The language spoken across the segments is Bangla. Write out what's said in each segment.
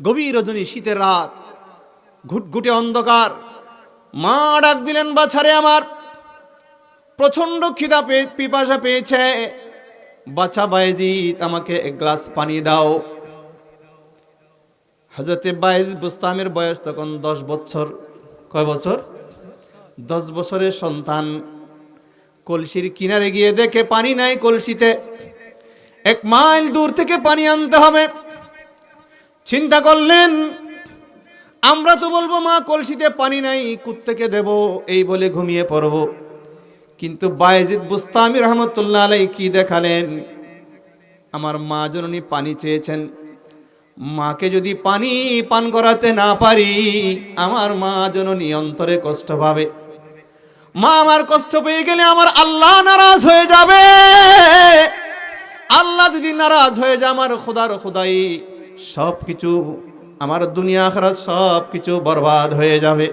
গভীর রজনী, শীতের রাত, ঘুটঘুটে অন্ধকার। মা ডাক দিলেন, বাছারে আমার, প্রচন্ড খিদা পিপাসা পেয়েছে, বাছা বায়েজিদ আমাকে এক গ্লাস পানি দাও। হযরতে বায়েজিদ বুস্তামের বয়স তখন 10 বছর। কয় বছর? 10 বছরের সন্তান। কলসির কিনারে গিয়ে দেখে পানি নাই কলসিতে, 1 মাইল দূর থেকে পানি আনতে হবে। চিন্তা করলেন, আমরা তো বলবো মা কলসিতে পানি নাই, কোত্থেকে দেব, এই বলে ঘুমিয়ে পড়ব। কিন্তু বায়েজিদ বুস্তামি রহমতুল্লাহ আলাইহি কি দেখালেন, আমার মা জননী পানি চেয়েছেন, মাকে যদি পানি পান করাতে না পারি, আমার মা জননী অন্তরে কষ্ট পাবে। মা আমার কষ্ট পেয়ে গেলে আমার আল্লাহ নারাজ হয়ে যাবে। আল্লাহ যদি নারাজ হয়ে যায়, আমার খোদার খোদাই সবকিছু, আমার দুনিয়া আখিরাত সবকিছু বরবাদ হয়ে যাবে।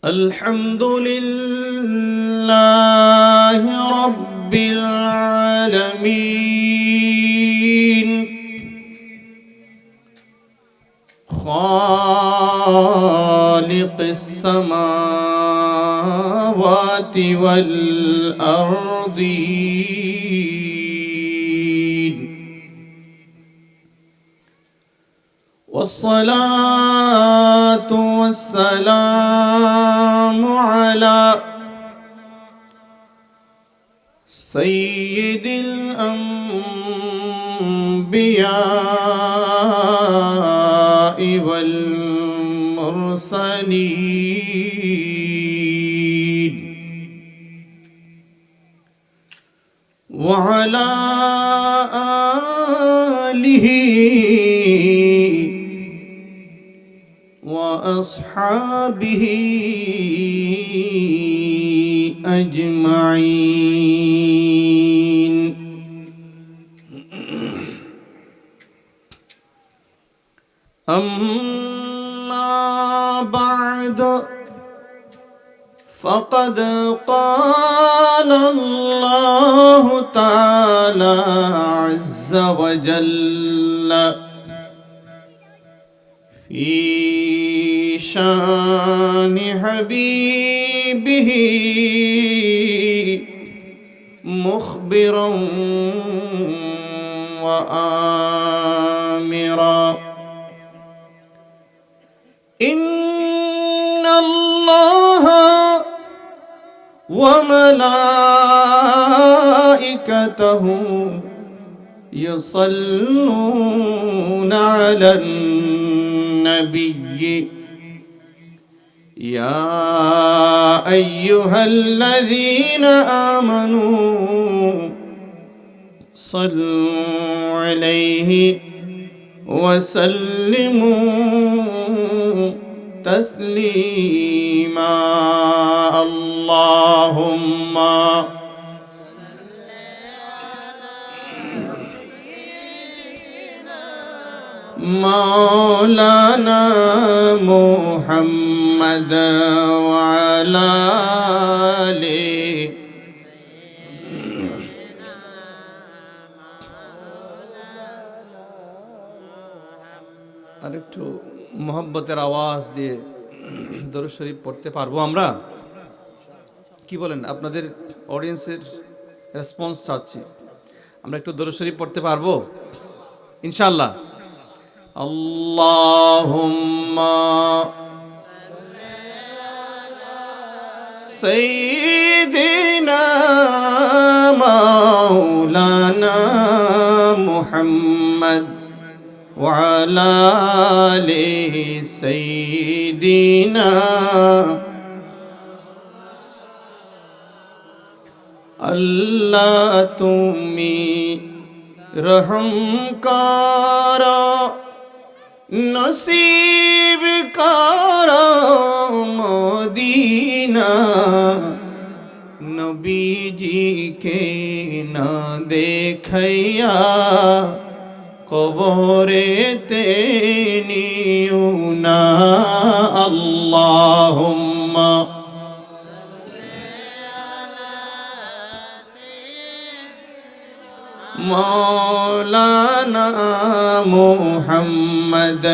আলহামদুলিল্লাহি রাব্বিল আলামিন খালিকিস সামাওয়াতি ওয়াল আরদিন والصلاة والسلام على سيد الأنبياء والمرسلين وعلى آله وأصحابه أجمعين أما بعد فقد قال الله تعالى عز وجل في شان حبيبه مخبرا وآمرا إن الله وملائكته يصلون على النبي يا أيها الذين آمنوا صلوا عليه وسلموا تسليما اللهم مولانا محمد وعلى آله আরেকটু মোহাব্বতের আওয়াজ দিয়ে দরুদ শরীফ পড়তে পারবো আমরা? কি বলেন? আপনাদের অডিয়েন্সের রেসপন্স চাচ্ছি। আমরা একটু দরুদ শরীফ পড়তে পারবো ইনশাআল্লাহ? আল্লাহুম্মা সাইয়্যিদিনা মাওলানা মুহাম্মদ ওয়া আলা আলি সাইয়্যিদিনা আল্লাহ তুমি রহম করো, নসিব করো মদিনা, নবীজিকে না দেখাইয়া কবরেতে নিও না। আল্লাহুম্মা مولانا محمد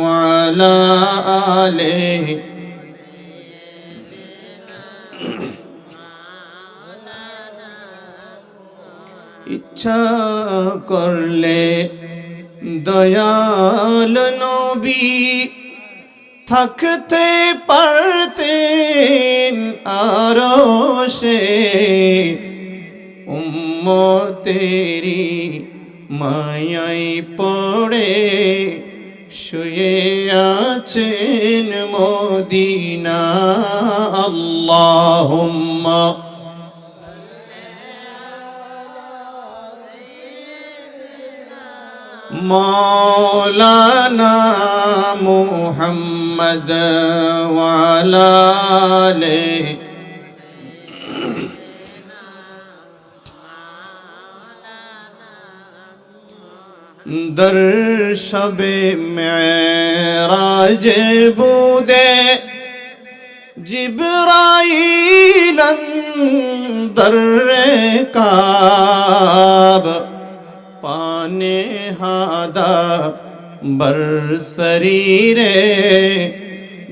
وعلى آله ইচ্ছা করলে দয়াল নবী থাকতে পারতেন আরশে উম্মতেরি মায়ায় পড়ে শুয়ে আছেন মদিনা আল্লাহুম্মা مولانا محمد وعلى آله در شب معراج بوده جبرائیل در کعب পানে হাদা বরসরিরে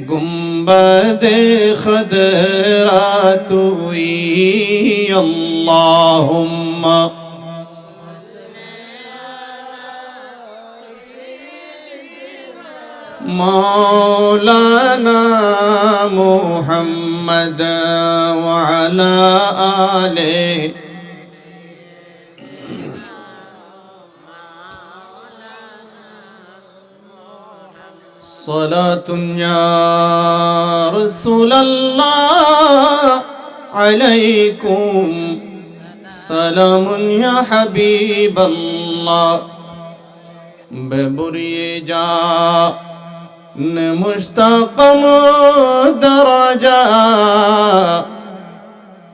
গুম্বদে খদরা তুই আল্লাহুম্মা مولانا محمد وعلى آله صلاة يا رسول الله عليكم سلام يا حبيب الله ببري جاء مشتاق درجة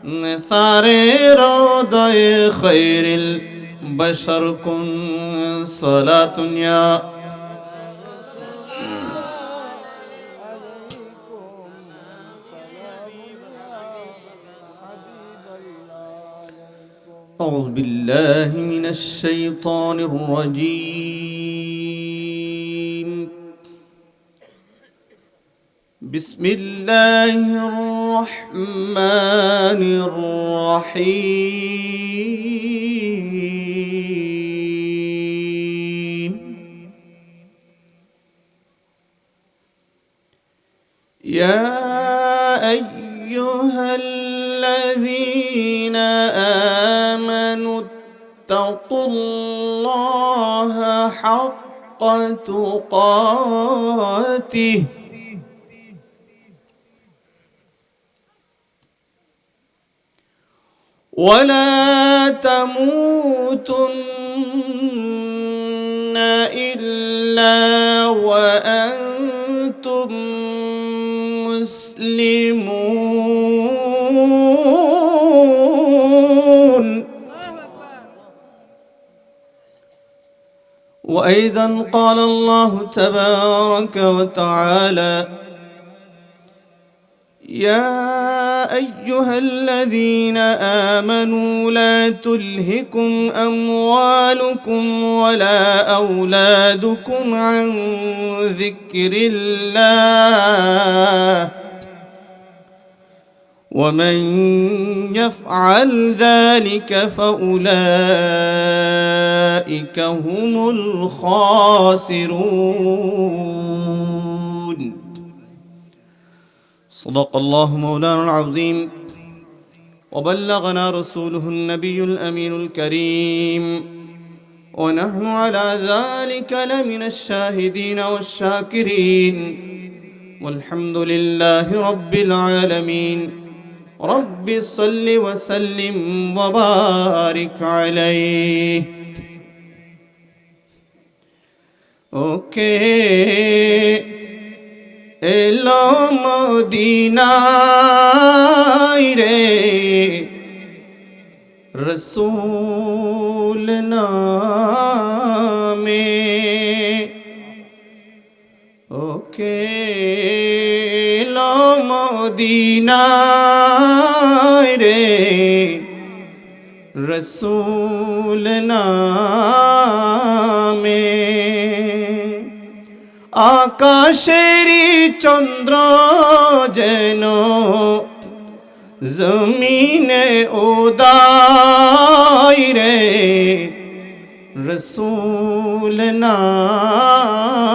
نثار روضي خير البشر كن صلاة يا أعوذ بالله من الشيطان الرجيم بسم الله الرحمن الرحيم يا أيها الذين آمنوا اتقوا الله حق تقاته ولا تموتن إلا وأنتم مسلمون وأيضا قال الله تبارك وتعالى يا أيها الذين آمنوا لا تلهكم أموالكم ولا أولادكم عن ذكر الله ومن يفعل ذلك فأولئك هم الخاسرون صدق الله مولانا العظيم وبلغنا رسوله النبي الأمين الكريم ونحن على ذلك لمن الشاهدين والشاكرين والحمد لله رب العالمين رب صل وسلم وبارك عليه এলো মদিনায় রে রসূল নামে এলো মদিনায় রে রসূল নামে। আকাশেরই চন্দ্র যেন জমিনে উদয় রে, রসূল নামে।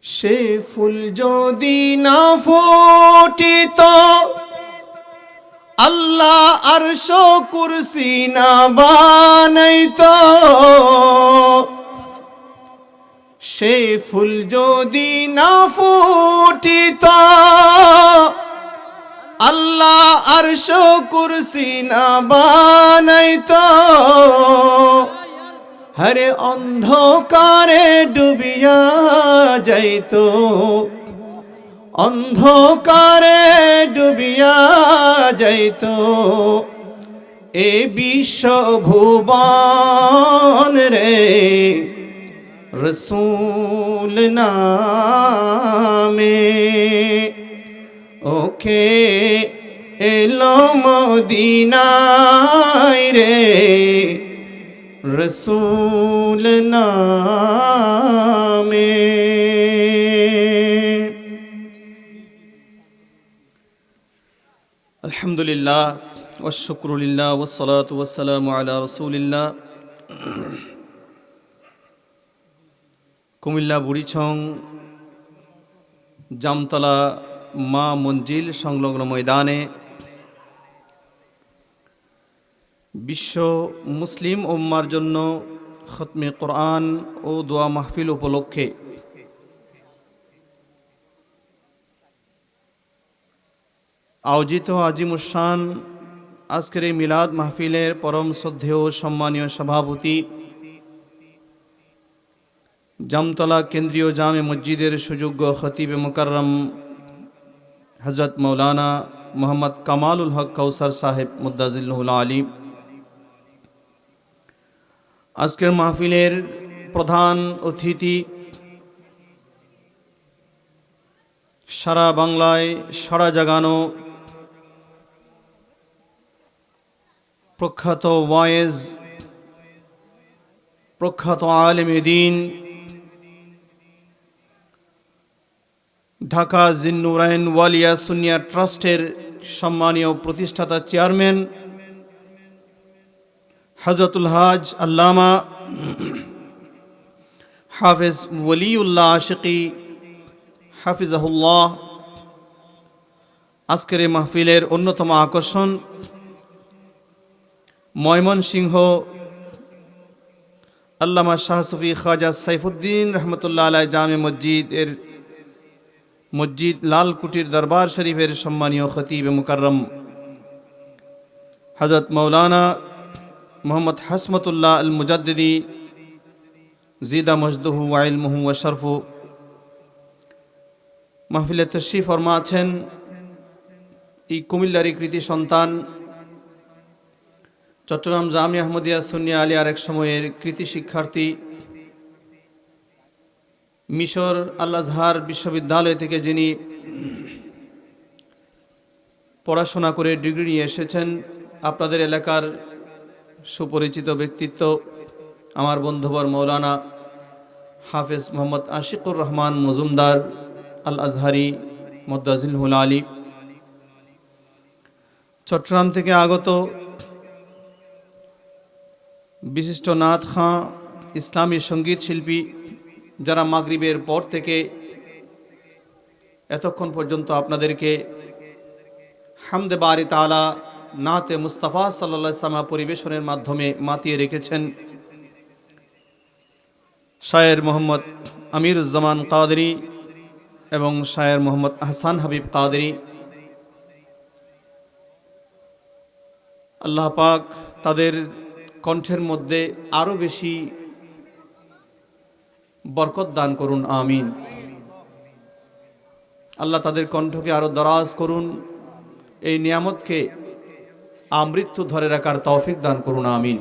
সে ফুল যদি না ফুটিত, আল্লাহ আরশ কুরসি না বানাইত। সে ফুল যদি না ফুটিত, আল্লাহ আরশ কুরসি না বানাইত। হরে অন্ধকারে ডুবিয়া যাইত, অন্ধকারে ডুবিয়া যাইত এ বিশ্ব ভুবন রে, রসূল নামে। ওকে এলো মদিনায় রে, রসূল নামে। আলহামদুলিল্লাহ ওয়াশশুকরুলিল্লাহ ওয়াসসালাতু ওয়াসসালামু আলা রাসূলিল্লাহ। কুমিল্লা বুড়িছং জামতলা মা মঞ্জিল সংলগ্ন ময়দানে বিশ্ব মুসলিম উম্মার জন্য খতমে কোরআন ও দোয়া মাহফিল উপলক্ষে আয়োজিত আজিমুশান আজকের এই মিলাদ মাহফিলের পরম শ্রদ্ধেয় সম্মানীয় সভাপতি, জামতলা কেন্দ্রীয় জামে মসজিদের সুযোগ্য খতিবে মুকাররম হযরত মৌলানা মোহাম্মদ কামালুল হক কাউসার সাহেব মুদ্দাজিল্লাহুল আলী, আজকের মাহফিলের প্রধান অতিথি, সারা বাংলায় সাড়া জাগানো প্রখ্যাত ওয়ায়েজ, প্রখ্যাত আলেমে দ্বীন, ঢাকা জিন্নুরাইন ওয়ালিয়া সুন্নিয়া ট্রাস্টের সম্মানীয় প্রতিষ্ঠাতা চেয়ারম্যান হযরতুল হাজ আল্লামা হাফেজ ওলিউল্লাহ আশিকি হাফিজাহুল্লাহ, আজকের এই মাহফিলের অন্যতম আকর্ষণ ময়মনসিংহ আল্লামা শাহ সুফি খাজা সাইফুদ্দিন রহমতুল্লাহ আলাইহি জামে মসজিদ লালকুটির দরবার শরীফের সম্মানীয় খতিব মুকাররম হযরত মৌলানা মোহাম্মদ হাসমতুল্লাহ আল মুজাদ্দিদি জিদা মজদুহু ওয়া ইলমুহু ওয়া শরফু মাহফিলে তশরিফ ফরমা আছেন। এই কুমিল্লার কৃতি সন্তান, চট্টগ্রাম জামিয়া আহমদিয়া সুন্নিয়া আলিয়ার এক সময়ের কৃতি শিক্ষার্থী, মিশর আল আজহার বিশ্ববিদ্যালয় থেকে যিনি পড়াশোনা করে ডিগ্রি নিয়ে এসেছেন, আপনাদের এলাকার সুপরিচিত ব্যক্তিত্ব আমার বন্ধুবর মৌলানা হাফেজ মোহাম্মদ আশিকুর রহমান মজুমদার আল আজহারি মুদ্দাজিল্লাহুল আলী, চট্টগ্রাম থেকে আগত বিশিষ্ট নাত খাঁ, ইসলামী সঙ্গীত শিল্পী, যারা মাগরিবের পর থেকে এতক্ষণ পর্যন্ত আপনাদেরকে হামদে বারি তাআলা নাতে মুস্তাফা সাল্লাল্লাহু আলাইহি ওয়াসাল্লাম পরিবেশনের মাধ্যমে মাতিয়ে রেখেছেন শায়ের মোহাম্মদ আমিরুজ্জামান কাদেরী এবং শায়ের মোহাম্মদ আহসান হাবিব কাদেরী। আল্লাহ পাক তাদের কণ্ঠের মধ্যে আরো বেশি বরকত দান করুন, আমিন। আল্লাহ তাদের কণ্ঠকে আরো দরাজ করুন, এই নিয়ামতকে আমৃত্যু ধরে রাখার তৌফিক দান করুন, আমিন।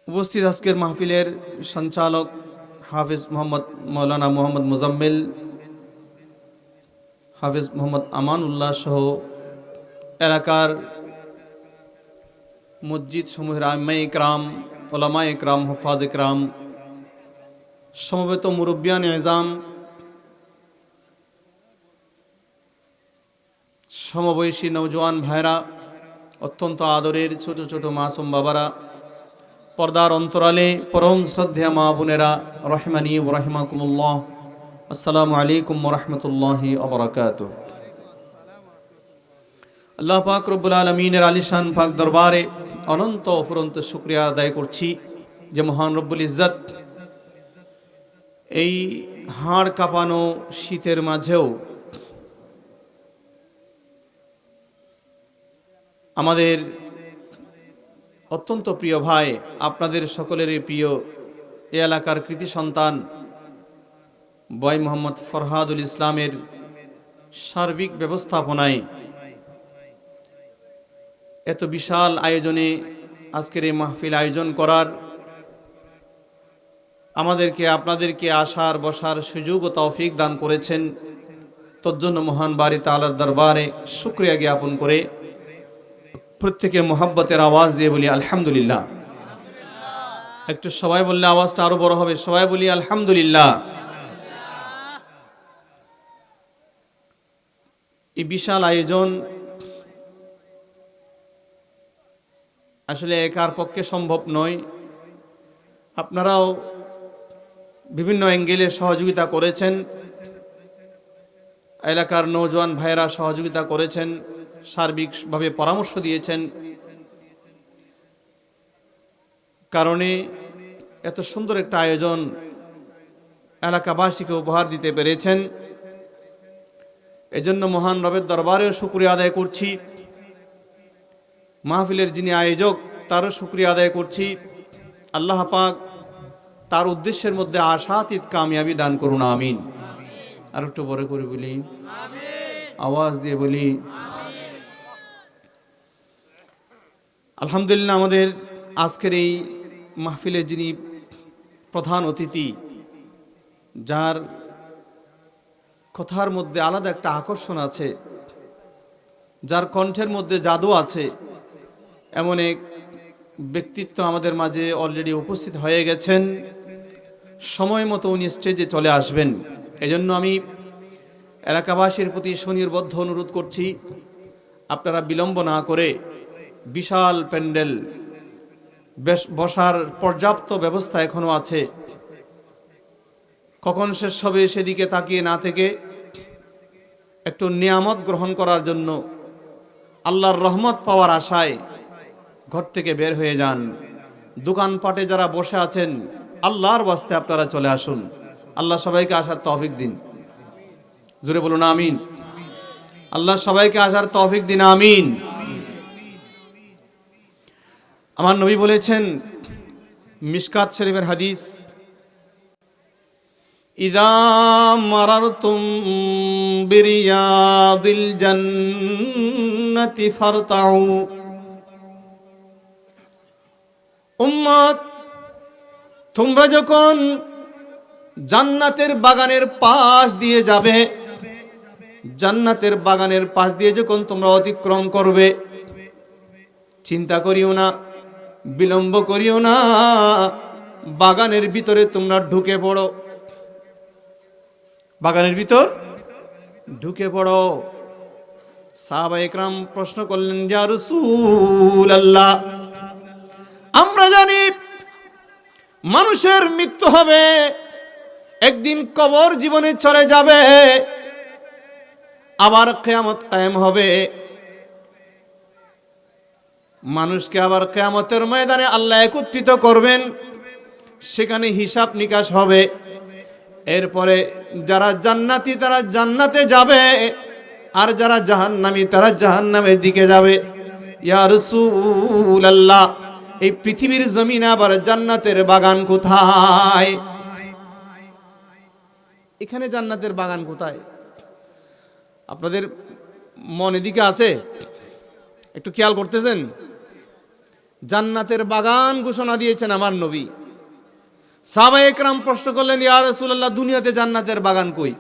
উপস্থিত আজকের মাহফিলের সঞ্চালক হাফিজ মোহাম্মদ মৌলানা মোহাম্মদ মুজাম্মিল, হাফেজ মোহাম্মদ আমানুল্লাহ সহ এলাকার মসজিদ সমূহের আইম্মায়ে ইকরাম, ওলামায়ে ইকরাম, হুফাজ ইকরাম, সমবেত মুরব্বিয়ান ইজাম, সমবয়সী নওজোয়ান ভাইরা, অত্যন্ত আদরের ছোট ছোট মাসুম বাবারা, পর্দার অন্তরালে পরম শ্রদ্ধেয় মা বোনেরা, রহমানি ওয়া রাহিমাকুমুল্লাহ, আসসালামু আলাইকুম ওয়া রাহমাতুল্লাহি ওয়া বারাকাতুহু। আল্লাহ পাক রব্বুল আলামিনের আলিশান পাক দরবারে অনন্ত অফুরন্ত শুকরিয়া আদায় করছি যে মহান রব্বুল ইজ্জত এই হাড় কাঁপানো শীতের মাঝেও আমাদের অত্যন্ত প্রিয় ভাই, আপনাদের সকলেরই প্রিয় এ এলাকার কৃতি সন্তান বয় মোহাম্মদ ফরহাদুল ইসলামের সার্বিক ব্যবস্থাপনায় এত বিশাল আয়োজনে আজকের এই মাহফিল আয়োজন করার, আমাদেরকে আপনাদেরকে আসার বসার সুযোগ ও তৌফিক দান করেছেন। তোর জন্য মহান বারি তাআলার দরবারে শুকরিয়া জ্ঞাপন করে প্রত্যেকে মোহাব্বতের আওয়াজ দিয়ে বলি আলহামদুলিল্লাহ। একটু সবাই বললে আওয়াজটা আরো বড় হবে, সবাই বলি আলহামদুলিল্লাহ। এই বিশাল আয়োজন আসলে একার পক্ষে সম্ভব নয়। আপনারাও বিভিন্ন অ্যাঙ্গেলে সহযোগিতা করেছেন, এলাকার নওজোয়ান ভাইয়েরা সহযোগিতা করেছেন, সার্বিকভাবে পরামর্শ দিয়েছেন, কারণে এত সুন্দর একটা আয়োজন এলাকাবাসীকে উপহার দিতে পেরেছেন। এজন্য মহান রবের দরবারেও শুকরিয়া আদায় করছি, মাহফিলের যিনি আয়োজক তারও শুকরিয়া আদায় করছি। আল্লাহ পাক তার উদ্দেশ্যের মধ্যে আশাতীত কামিয়াবি দান করুন, আমিন। আর একটু বড় করে বলি, আওয়াজ দিয়ে বলি আলহামদুলিল্লাহ। আমাদের আজকের এই মাহফিলের যিনি প্রধান অতিথি, যার কথার মধ্যে আলাদা একটা আকর্ষণ আছে, যার কণ্ঠের মধ্যে জাদু আছে, এমন এক ব্যক্তিত্ব আমাদের মাঝে অলরেডি উপস্থিত হয়ে গেছেন। সময় মতো উনি স্টেজে চলে আসবেন। এজন্য আমি এলাকাবাসীর প্রতি সুনির্বদ্ধ অনুরোধ করছি, আপনারা বিলম্ব না করে, বিশাল প্যান্ডেল, বসার পর্যাপ্ত ব্যবস্থা এখনো আছে, কখন শেষ হবে সেদিকে তাকিয়ে না থেকে একটু নিয়ামত গ্রহণ করার জন্য, আল্লাহর রহমত পাওয়ার আশায় ঘর থেকে বের হয়ে যান। দোকানপাটে যারা বসে আছেন, আল্লাহর ওয়াস্তে আপনারা চলে আসুন। আল্লাহ সবাইকে আসার তৌফিক দিন, জোরে বলুন আমিন। আল্লাহ সবাইকে আসার তৌফিক দিন, আমিন। আমার নবী বলেছেন, মিশকাত শরীফের হাদিস, ইযা মারারতুম বিরিয়াদিল জান্নাতি ফারতাউ। উম্মত, তোমরা যখন জান্নাতের বাগানের পাশ দিয়ে যাবে, জান্নাতের বাগানের পাশ দিয়ে যখন তোমরা অতিক্রম করবে, চিন্তা করিও না, বিলম্ব করিও না, বাগানের ভিতরে তোমরা ঢুকে পড়ো, বাগানের ভিতর ঢুকে পড়ো। সাহাবায়ে কেরাম প্রশ্ন করলেন, ইয়া রাসূলুল্লাহ, আমরা জানি মানুষের মৃত্যু হবে, একদিন কবর জীবনে চলে যাবে, আবার কিয়ামত কায়েম হবে, মানুষকে আবার কিয়ামতের ময়দানে আল্লাহ একত্রিত করবেন, সেখানে হিসাব নিকাশ হবে। এরপরে যারা জান্নাতি তারা জান্নাতে যাবে, আর যারা জাহান্নামী তারা জাহান্নামের দিকে যাবে। ইয়া রাসূলুল্লাহ, এই পৃথিবীর জমিনে আবার জান্নাতের বাগান কোথায়? এখানে জান্নাতের বাগান কোথায়? আপনাদের মন এদিকে আছে? একটু খেয়াল করতেছেন? জান্নাতের বাগান ঘোষণা দিয়েছেন আমার নবী। সাহাবায়ে কেরাম প্রশ্ন করলেন, ইয়া রাসূলুল্লাহ, দুনিয়াতে জান্নাতের বাগান কই?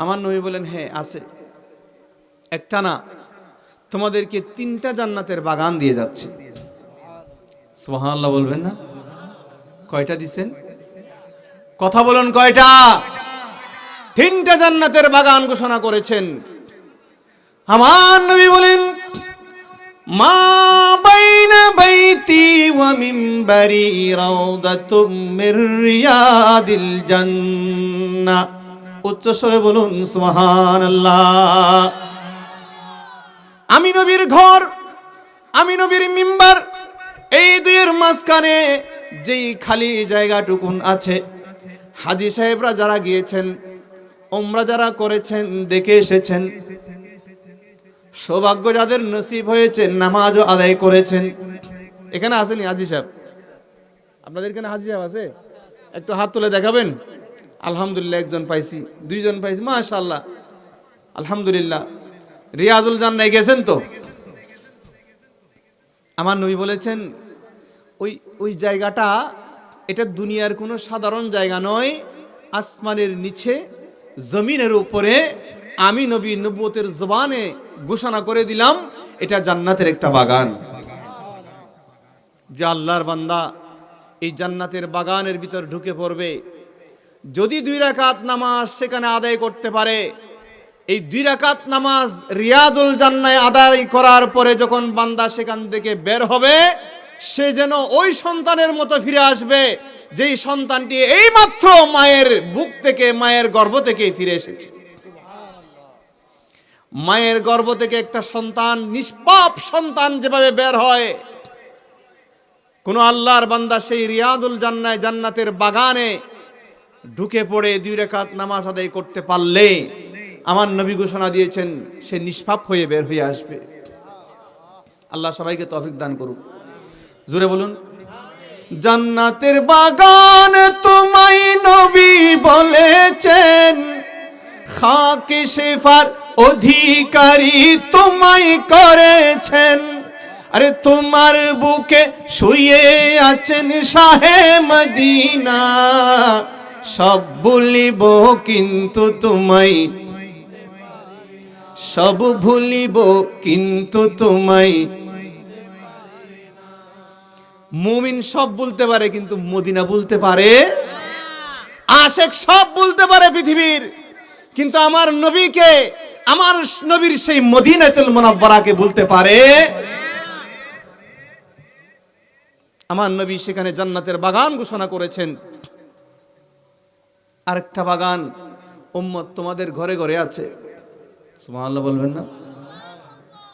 আমার নবী বলেন, হ্যাঁ আছে, একটা না, তোমাদেরকে 3টা জান্নাতের বাগান দিয়ে যাচ্ছে। সুবহানাল্লাহ বলবেন না? কয়টা দিছেন? কথা বলুন, কয়টা? 3টা জান্নাতের বাগান ঘোষণা করেছেন। আমার নবী বলেন, মা বাইনা বাইতি ওয়া মিম্বারি রাউদাতুম মির রিয়াদিল জান্নাহ। উচ্চ স্বরে বলুন সুবহানাল্লাহ। আমি নবীর ঘর, আমি নবীর মিম্বার, এই দুইয়ের মাঝখানে যেই খালি জায়গাটুকুন আছে, হাজী সাহেবরা যারা গিয়েছেন, ওমরা যারা করেছেন, দেখে এসেছেন, সৌভাগ্য যাদের নসিব হয়েছে, নামাজও আদায় করেছেন। এখানে আসেনি হাজী সাহেব? আপনাদের এখানে হাজী সাহেব আছে? একটু হাত তুলে দেখাবেন। আলহামদুলিল্লাহ, একজন পাইছি, 2জন পাইছি, মাশাআল্লাহ, আলহামদুলিল্লাহ। রিয়াজুল জান্নাহ গেছেন তো? আমার নবী বলেছেন, ওই জায়গাটা, এটা দুনিয়ার কোনো সাধারণ জায়গা নয়। আসমানের নিচে, জমিনের উপরে আমি নবী নবুয়তের জবানে ঘোষণা করে দিলাম, এটা জান্নাতের একটা বাগান। যে আল্লাহর বান্দা এই জান্নাতের বাগানের ভিতর ঢুকে পড়বে, যদি 2 রাকাত নামাজ সেখানে আদায় করতে পারে, এই 2 রাকাত নামাজ রিয়াদুল জান্নাহ আদায় করার পরে যখন বান্দা সেখান থেকে বের হবে, সে যেন ওই সন্তানের মতো ফিরে আসবে, যেই সন্তানটি এইমাত্র মায়ের বুক থেকে, মায়ের গর্ভ থেকে ফিরে এসেছে। মায়ের গর্ভ থেকে একটা সন্তান, নিষ্পাপ সন্তান যেভাবে বের হয়, কোন আল্লাহর বান্দা সেই রিয়াদুল জান্নাহ, জান্নাতের বাগানে ঢুকে পড়ে 2 রাকাত নামাজ আদায় করতে পারলে, আমার নবী ঘোষণা দিয়েছেন, সে নিষ্পাপ হয়ে বের হয়ে আসবে। আল্লাহ সবাইকে তৌফিক দান করুক। জোরে বলুন। জান্নাতের বাগান তোমায় নবী বলেছেন, খাকে শেফার অধিকারী তোমায় করেছেন। আরে তোমার বুকে শুয়ে আছেন শাহে মদিনা, সব ভুলিব কিন্তু তোমায়, সব ভুলিব কিন্তু তোমায়। মুমিন সব বলতে পারে, কিন্তু মদিনা বলতে পারে। আশেক সব বলতে পারে পৃথিবীর, কিন্তু আমার নবীকে, আমার নবীর সেই মদিনাতুল মুনাওয়ারাকে বলতে পারে। আমার নবী সেখানে জান্নাতের বাগান ঘোষণা করেছেন। আরেকটা বাগান উম্মত তোমাদের ঘরে ঘরে আছে। সুবহানাল্লাহ বলবেন না?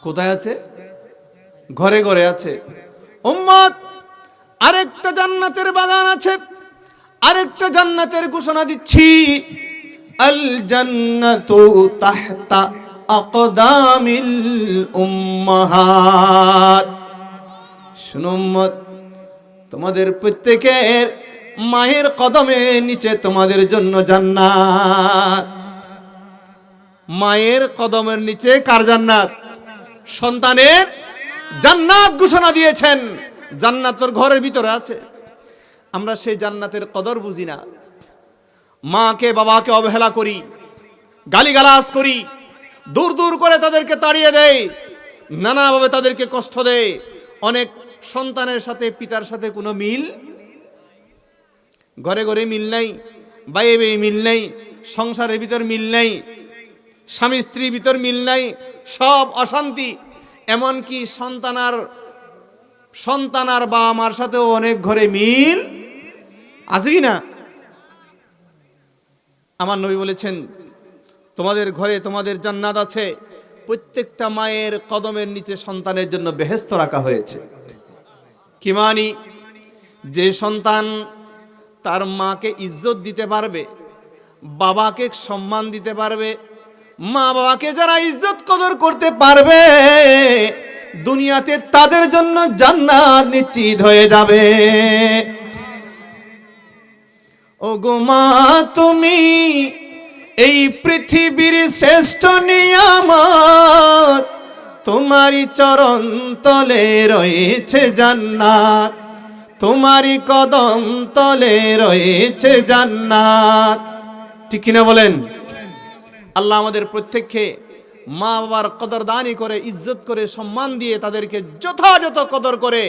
কোথায় আছে? ঘরে ঘরে আছে। উম্মত, আরেকটা জান্নাতের বাগান আছে। আরেকটা জান্নাতের ঘোষণা দিচ্ছি, আল জান্নাতু তাহতা আকদামিল উম্মাহাত। শুনো উম্মত, তোমাদের প্রত্যেকের মায়ের কদমের নিচে তোমাদের জন্য জান্নাত। মায়ের কদমের নিচে কার জান্নাত? সন্তানের জান্নাত ঘোষণা দিয়েছেন। জান্নাত তোর ঘরের ভিতরে আছে। আমরা সেই জান্নাতের কদর বুঝি না। মাকে বাবাকে অবহেলা করি, গালিগালাজ করি, দূর দূর করে তাদেরকে তাড়িয়ে দেয়, নানাভাবে তাদেরকে কষ্ট দেয়। অনেক সন্তানের সাথে পিতার সাথে কোনো মিল, ঘরে ঘরে মিল নাই, বাইরে বাইরে মিল নাই, সংসারের ভিতর মিল নাই, স্বামী স্ত্রীর ভিতর মিল নাই, সব অশান্তি। এমনকি সন্তানার বাবা মার সাথেও অনেক ঘরে মিল আছে কি না? আমার নবী বলেছেন, তোমাদের ঘরে তোমাদের জান্নাত আছে। প্রত্যেকটা মায়ের কদমের নিচে সন্তানের জন্য বেহেশত রাখা হয়েছে। কি মানি? যে সন্তান তার মাকে ইজ্জত দিতে পারবে, বাবাকে সম্মান দিতে পারবে, মা বাবাকে যারা ইজ্জত কদর করতে পারবে, দুনিয়াতে তাদের জন্য জান্নাত নিশ্চিত হয়ে যাবে। ও গো মা, তুমি এই পৃথিবীর শ্রেষ্ঠ নিয়ামত, তোমারই চরণ তলে রয়েছে জান্নাত, তোমারই কদম তলে রয়েছে জান্নাত। ঠিক কিনা বলেন? আল্লাহ আমাদের প্রত্যেককে মা বাবার কদরদানি করে, ইজ্জত করে, সম্মান দিয়ে তাদেরকে যথাযথ কদর করে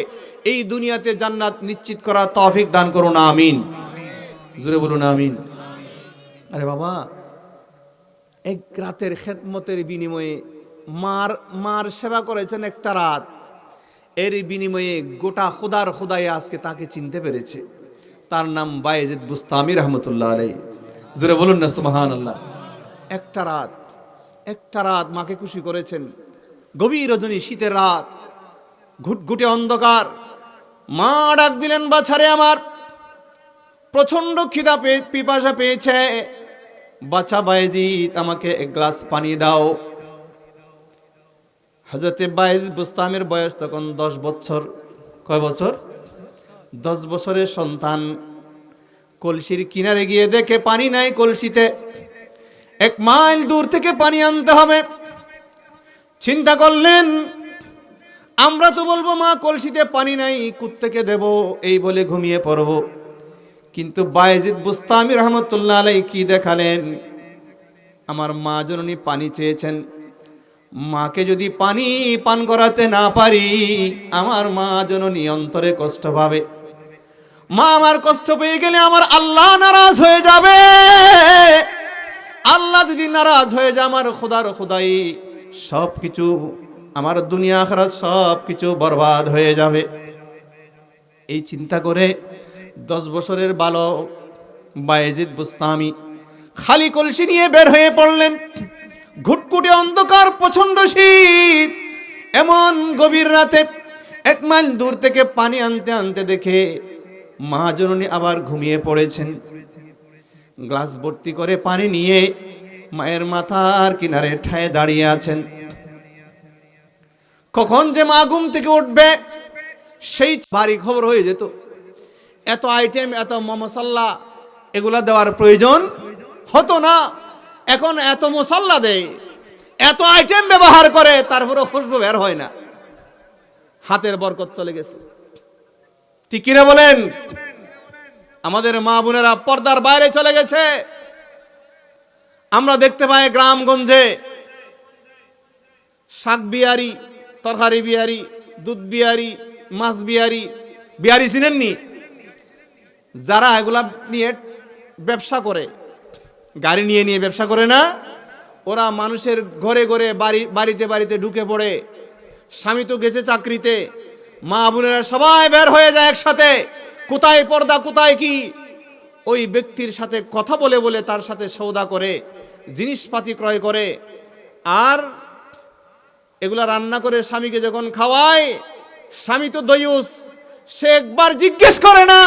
এই দুনিয়াতে জান্নাত নিশ্চিত করার তৌফিক দান করুন, আমিন। জোরে বলুন আমিন। আরে বাবা, এক রাতের খেদমতের বিনিময়ে মার সেবা করেছেন একটা রাত, এর বিনিময়ে গোটা খোদায় আজকে তাকে চিনতে পেরেছে। তার নাম বায়েজিদ বুস্তামি রহমতুল্লাহ আলাইহি। জোরে বলুন না সুবহানাল্লাহ। একটা রাত মাকে খুশি করেছেন। গভীর রজনী, শীতের রাত, ঘুটঘুটে অন্ধকার। মা ডাক দিলেন, বাছারে আমার, প্রচন্ড খিদা পিপাসা পেয়েছে, বাছা বায়েজিদ আমাকে এক গ্লাস পানি দাও। হযরতে বায়েজিদ বুস্তামির বয়স তখন 10 বছর। কয় বছর? 10 বছরের সন্তান। কলসির কিনারে গিয়ে দেখে পানি নাই কলসিতে, 1 মাইল দূর থেকে পানি আনতে হবে। চিন্তা করলেন, আমরা তো বলবো মা কলসিতে পানি নাই, কুত্তেকে দেব, এই বলে ঘুমিয়ে পড়ব। কিন্তু বায়েজিদ বুস্তামি রহমতুল্লাহ আলাইহি কি দেখালেন? আমার মা জননী পানি চেয়েছেন, মাকে যদি পানি পান করাতে না পারি, আমার মা জননী অন্তরে কষ্ট পাবে। মা আমার কষ্ট পেয়ে গেলে আমার আল্লাহ নারাজ হয়ে যাবে। আল্লাহ যদি নারাজ হয়ে যায়, আমার খোদাই সবকিছু, আমার দুনিয়া আখিরাত সবকিছু বরবাদ হয়ে যাবে। এই চিন্তা করে 10 বছরের বালক বায়েজিদ বুস্তামি খালি কলসি নিয়ে বের হয়ে পড়লেন। ঘুটঘুটে অন্ধকার, প্রচন্ড শীত, এমন গভীর রাতে 1 মাইল দূর থেকে পানি আনতে আনতে দেখে মা জননী আবার ঘুমিয়ে পড়েছেন। গ্লাস ভর্তি করে পানি নিয়ে মায়ের মাথার কিনারে ঠায় দাঁড়িয়ে আছেন। কখন যে মা ঘুম থেকে উঠবে সেই ভারী খবর হয়ে যেত। এত আইটেম, এত মশলা, এগুলা দেওয়ার প্রয়োজন হতো না। এখন এত মশলা দেয়, এত আইটেম ব্যবহার করে, তারপরে খুশবু বের হয় না। হাতের বরকত চলে গেছে। ঠিক কিনা বলেন? আমাদের মা বোনেরা পর্দার বাইরে চলে গেছে। আমরা দেখতে পাই গ্রামগঞ্জে শাক বিহারি, তরকারি বিহারি, দুধ বিহারি, মাছ বিহারি। বিহারি চিনেননি? যারা এগুলা নিয়ে ব্যবসা করে, গাড়ি নিয়ে নিয়ে ব্যবসা করে না, ওরা মানুষের ঘরে ঘরে, বাড়িতে বাড়িতে ঢুকে পড়ে। স্বামী তো গেছে চাকরিতে, মা বোনেরা সবাই বের হয়ে যায় একসাথে। কোথায় পর্দা, কোথায় কি? ওই ব্যক্তির সাথে কথা বলে বলে তার সাথে সওদা করে, জিনিসপাতি ক্রয় করে, আর এগুলা রান্না করে স্বামীকে যখন খাওয়ায়, স্বামী তো দয়ুস, সে একবার জিজ্ঞেস করে না,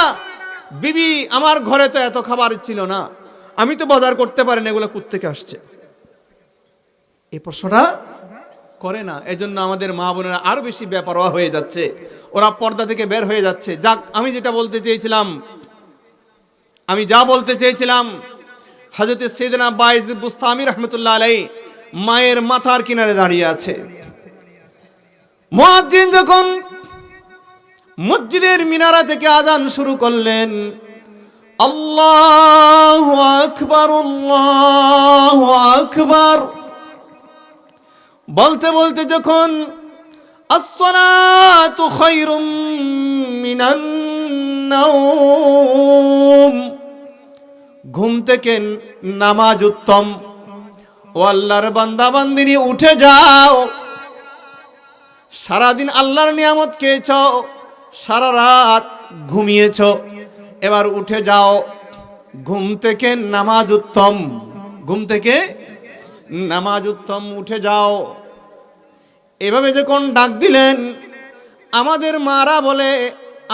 বিবি আমার ঘরে তো এত খাবার ছিল না, আমি তো বাজার করতে পারি না, এগুলো কোত্থেকে আসছে? এই প্রশ্নটা করে না। এজন্য আমাদের মা বোনেরা আরো বেশি বেপরোয়া হয়ে যাচ্ছে, ওরা পর্দা থেকে বের হয়ে যাচ্ছে। যাক, আমি যা বলতে চেয়েছিলাম, হযরতে সাইয়েদনা বায়েজিদ বুস্তামি রহমতুল্লাহ আলাইহি মায়ের মাথার কিনারে দাঁড়িয়ে আছে। মুয়াজ্জিন যখন মসজিদের মিনারা থেকে আজান শুরু করলেন, আল্লাহু আকবার, আল্লাহু আকবার বলতে বলতে যখন আসসালাতু খায়রুম মিনান নাওম, ঘুম থেকে নামাজ উত্তম, ও আল্লাহর বান্দা বান্দিনী উঠে যাও। সারাদিন আল্লাহর নিয়ামত খেয়েছ, সারা রাত ঘুমিয়েছ, এবার উঠে যাও। ঘুম থেকে নামাজ উত্তম, ঘুম থেকে নামাজ উত্তম, উঠে যাও। এভাবে যখন ডাক দিলেন, আমাদের মারা বলে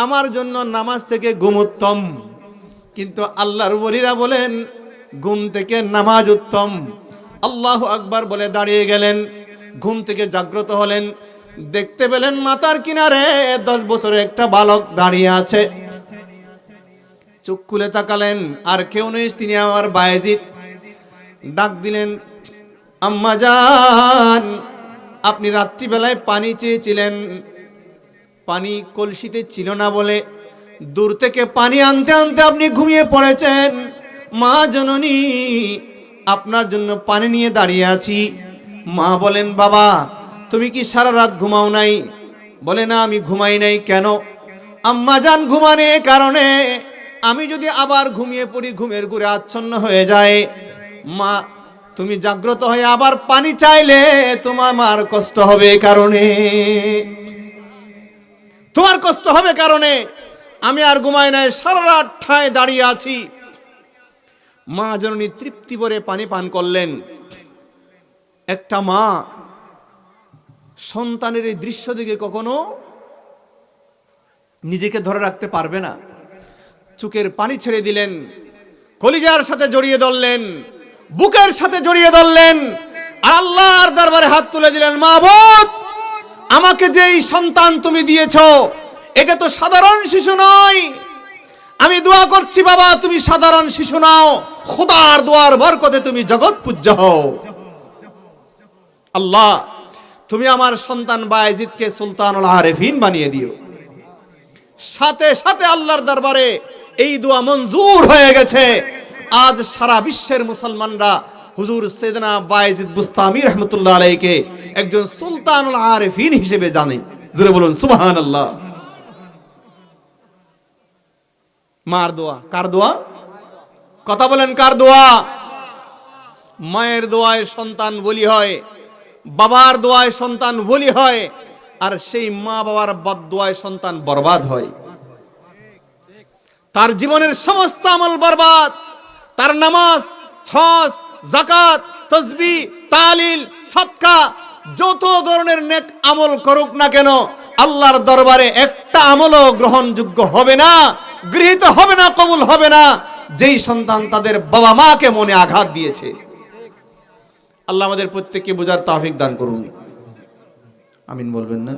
আমার জন্য নামাজ থেকে ঘুম উত্তম, কিন্তু আল্লাহর ওলিরা বলেন ঘুম থেকে নামাজ উত্তম। আল্লাহু আকবার বলে দাঁড়িয়ে গেলেন, ঘুম থেকে জাগ্রত হলেন, দেখতে পেলেন মাথার কিনারে 10 বছরের একটা বালক দাঁড়িয়ে আছে। চোখ খুলে তাকালেন, আর কেউ নেই, তিনি আমার বায়েজিদ। ডাক দিলেন, আম্মা জান, আপনি রাত্রিবেলায় পানি চেয়েছিলেন, পানি কলসিতে ছিল না বলে দূর থেকে পানি আনতে আনতে আপনি ঘুমিয়ে পড়েছেন। মা জননী, আপনার জন্য পানি নিয়ে দাঁড়িয়ে আছি। মা বলেন, বাবা তুমি কি সারা রাত ঘুমাও নাই? বলে, না আমি ঘুমাই নাই। কেন? আম্মা জান, ঘুমানোর কারণে আমি যদি আবার ঘুমিয়ে পড়ি, ঘুমের ঘুরে আচ্ছন্ন হয়ে যায়। মা তুমি জাগ্রত হয়ে আবার পানি চাইলে তোমার কষ্ট হবে, কারণে তোমার কষ্ট হবে, কারণে আমি আর ঘুমাই নাই, সারা রাত ঠায় দাঁড়িয়ে আছি। মা জননী তৃপ্তি ভরে পানি পান করলেন। একটা মা সন্তানের এই দৃশ্য দেখে কখনো নিজেকে ধরে রাখতে পারবে না, চোখের পানি ছেড়ে দিলেন, কলিজার সাথে জড়িয়ে ধরলেন, বুকের সাথে জড়িয়ে ধরলেন, আর আল্লাহর দরবারে হাত তুলে দিলেন, মাবুদ আমাকে যেই সন্তান তুমি দিয়েছো এটা তো সাধারণ শিশু নয়। আমি দোয়া করছি বাবা তুমি সাধারণ শিশু নাও, খোদার দোয়ার বরকতে তুমি জগৎ পূজ্য হও। আল্লাহ তুমি আমার সন্তান বায়েজিদকে সুলতানুল আরেফিন বানিয়ে দিও। সাথে সাথে আল্লাহর দরবারে এই দোয়া মঞ্জুর হয়ে গেছে। আজ সারা বিশ্বের মুসলমানরা হুজুর সাইয়েদনা বায়েজিদ বুস্তামি রহমাতুল্লাহ আলাইহিকে একজন সুলতানুল আরেফিন হিসেবে জানে। জোরে বলুন সুবহানাল্লাহ। মার দোয়া, কার দোয়া? কথা বলেন, কার দোয়া? মায়ের দোয়ায় সন্তান বলি হয়, বাবার দোয়ায় সন্তান বলি হয়, আর সেই মা বাবার বদদোয়ায় সন্তান বরবাদ হয়। তার জীবনের সমস্ত আমল বরবাদ। তার নামাজ, হজ, যাকাত, তাসবিহ, তাহলিল, সাদকা যত ধরনের নেক আমল করুক না কেন আল্লাহর দরবারে একটা আমলও গ্রহণযোগ্য হবে না, গৃহীত হবে না, কবুল হবে না, যেই সন্তান তাদের বাবা মাকে মনে আঘাত দিয়েছে। আল্লাহ আমাদের প্রত্যেককে বোঝার তৌফিক দান করুন। আমিন বলবেন না?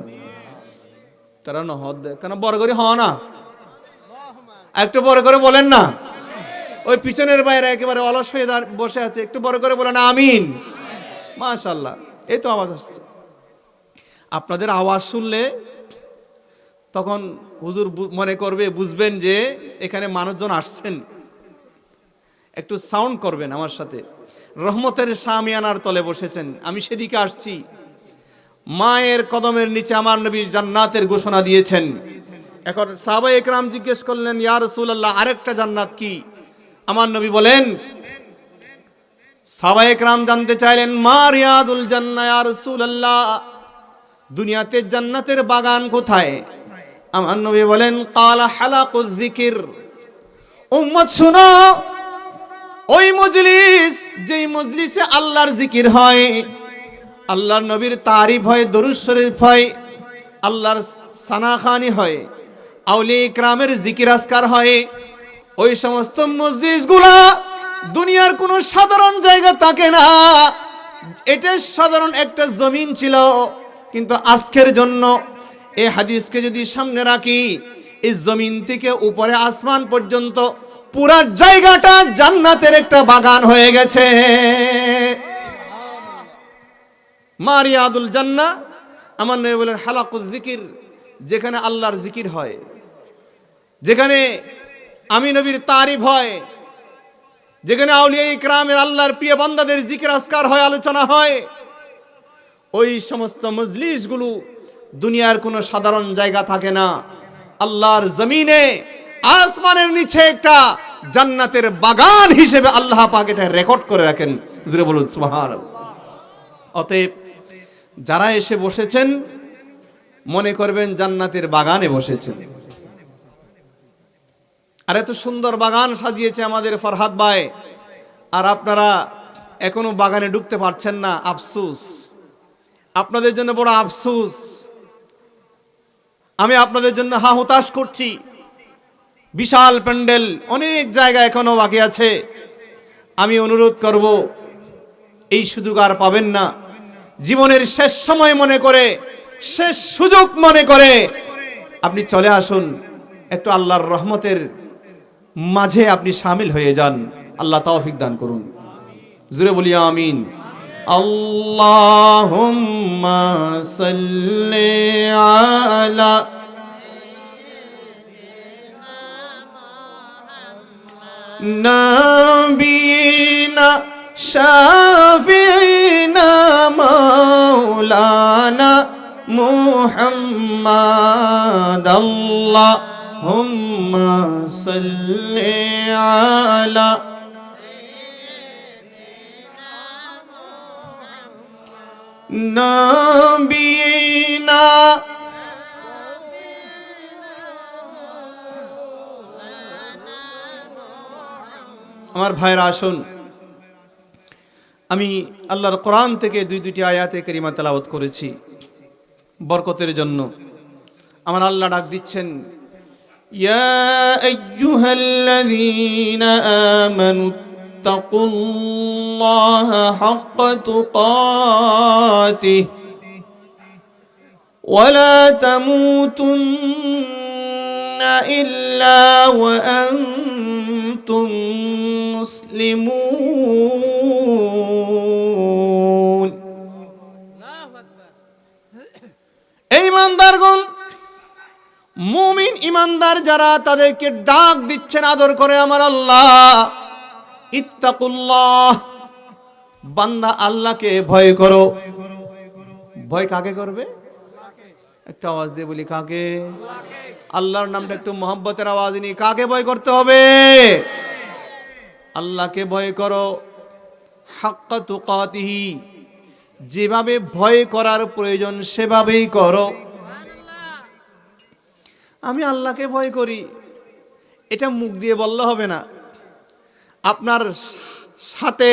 তারা না হদ দেয় কেন? বড় করে হওয়া না, একটু বড় করে বলেন না। ওই পিছনের বাইরে একেবারে অলস হয়ে বসে আছে, একটু বড় করে বলেন আমিন। মাশাআল্লাহ, এই তো আওয়াজ আসছে। আপনাদের আওয়াজ শুনলে তখন হুজুর মনে করবে, বুঝবেন যে এখানে মানুষজন আসছেন। একটু সাউন্ড করবেন আমার সাথে। রহমতের শামিয়ানার তলে বসেছেন, আমি সেদিকে আসছি। মায়ের কদমের নিচে আমার নবী জান্নাতের ঘোষণা দিয়েছেন। এখন সাহাবায়ে কেরাম জিজ্ঞেস করলেন, ইয়া রাসূলুল্লাহ আরেকটা জান্নাত কি? আমার নবী বলেন, সাহাবায়ে কেরাম জানতে চাইলেন, মা রিয়াদুল জান্নাহ ইয়া রাসূলুল্লাহ, দুনিয়াতে জান্নাতের বাগান কোথায়? আমার নবী বলেন, ক্বালা হালাকুয যিকির। উম্মত শুনো, ওই মজলিস যেই মজলিসে আল্লাহর জিকির হয়, আল্লাহর নবীর তারিফ হয়, দরুদ শরীফ হয়, আল্লাহর সানাখানি হয়, আউলিয়া ইকরামের জিকির আজকার হয়, ওই সমস্ত মজলিসগুলা দুনিয়ার কোনো সাধারণ জায়গা থাকে না। এটা সাধারণ একটা জমিন ছিল, কিন্তু আজকের জন্য এই হাদিসকে যদি সামনে রাখি, এই জমিন থেকে উপরে আসমান পর্যন্ত পুরা জায়গাটা জান্নাতের একটা বাগান হয়ে গেছে। মারিয়াদুল জান্নাহ, আমার নবী বলেন হালাকুয যিকির, যেখানে আল্লাহর জিকির হয়, যেখানে আমি নবীর তারিফ হয়, যেখানে আউলিয়া ইকরামের আল্লাহর প্রিয় বান্দাদের জিকির আজকার হয়, আলোচনা হয়, ওই সমস্ত মজলিসগুলো দুনিয়ার কোনো সাধারণ জায়গা থাকে না। আল্লাহর জমিনে আসমানের নিচে একটা জান্নাতের বাগান হিসেবে আল্লাহ পাক এটা রেকর্ড করে রাখেন। জোরে বলুন সুবহানাল্লাহ। অতএব যারা এসে বসেছেন মনে করবেন জান্নাতের বাগানে বসেছেন। আর এত সুন্দর বাগান সাজিয়েছে আমাদের ফরহাদ ভাই, আর আপনারা এখনো বাগানে ঢুকতে পারছেন না। আফসোস, আপনাদের জন্য বড় আফসোস। আমি আপনাদের জন্য হা হতাশ করছি। বিশাল প্যান্ডেল, অনেক জায়গা এখনো বাকি আছে। আমি অনুরোধ করব, এই সুযোগ আর পাবেন না। জীবনের শেষ সময় মনে করে, শেষ সুযোগ মনে করে আপনি চলে আসুন, একটু আল্লাহর রহমতের মাঝে আপনি শামিল হয়ে যান। আল্লাহ তৌফিক দান করুন। জোরে বলি আমিন। আল্লাহুম্মা সাল্লি আলা নাবিয়িনা শাফিঈনা মাওলানা মুহাম্মাদ আল্লাহুম্মা সাল্লি আলা নবিয়িনা। আমার ভাইরা আসুন, আমি আল্লাহর কোরআন থেকে দুইটি আয়াতে কারিমা তেলাওয়াত করেছি বরকতের জন্য। আমার আল্লাহ ডাক দিচ্ছেন, ইয়া আইয়ুহাল্লাযীনা আমানু তাকুল্লাহা হাক্কা তুকাতিহি ওয়া লা তামুতুন্না ইল্লা ওয়া আনতুম মুসলিমুন। এই ইমানদারগণ, মুমিন ইমানদার যারা, তাদেরকে ডাক দিচ্ছেন আদর করে আমার আল্লাহ, ইত্তাকুল্লাহ, বান্দা আল্লাহকে ভয় করো। ভয় কাকে করবে? একটা আওয়াজ দিয়ে বলি, কাকে? আল্লাহর নামটা একটু মহব্বতের আওয়াজ নিয়ে, কাকে ভয় করতে হবে? আল্লাহকে ভয় করো। হাক্কা তুকাতিহি, যেভাবে ভয় করার প্রয়োজন সেভাবেই করো। আমি আল্লাহকে ভয় করি, এটা মুখ দিয়ে বললে হবে না। আপনার সাথে,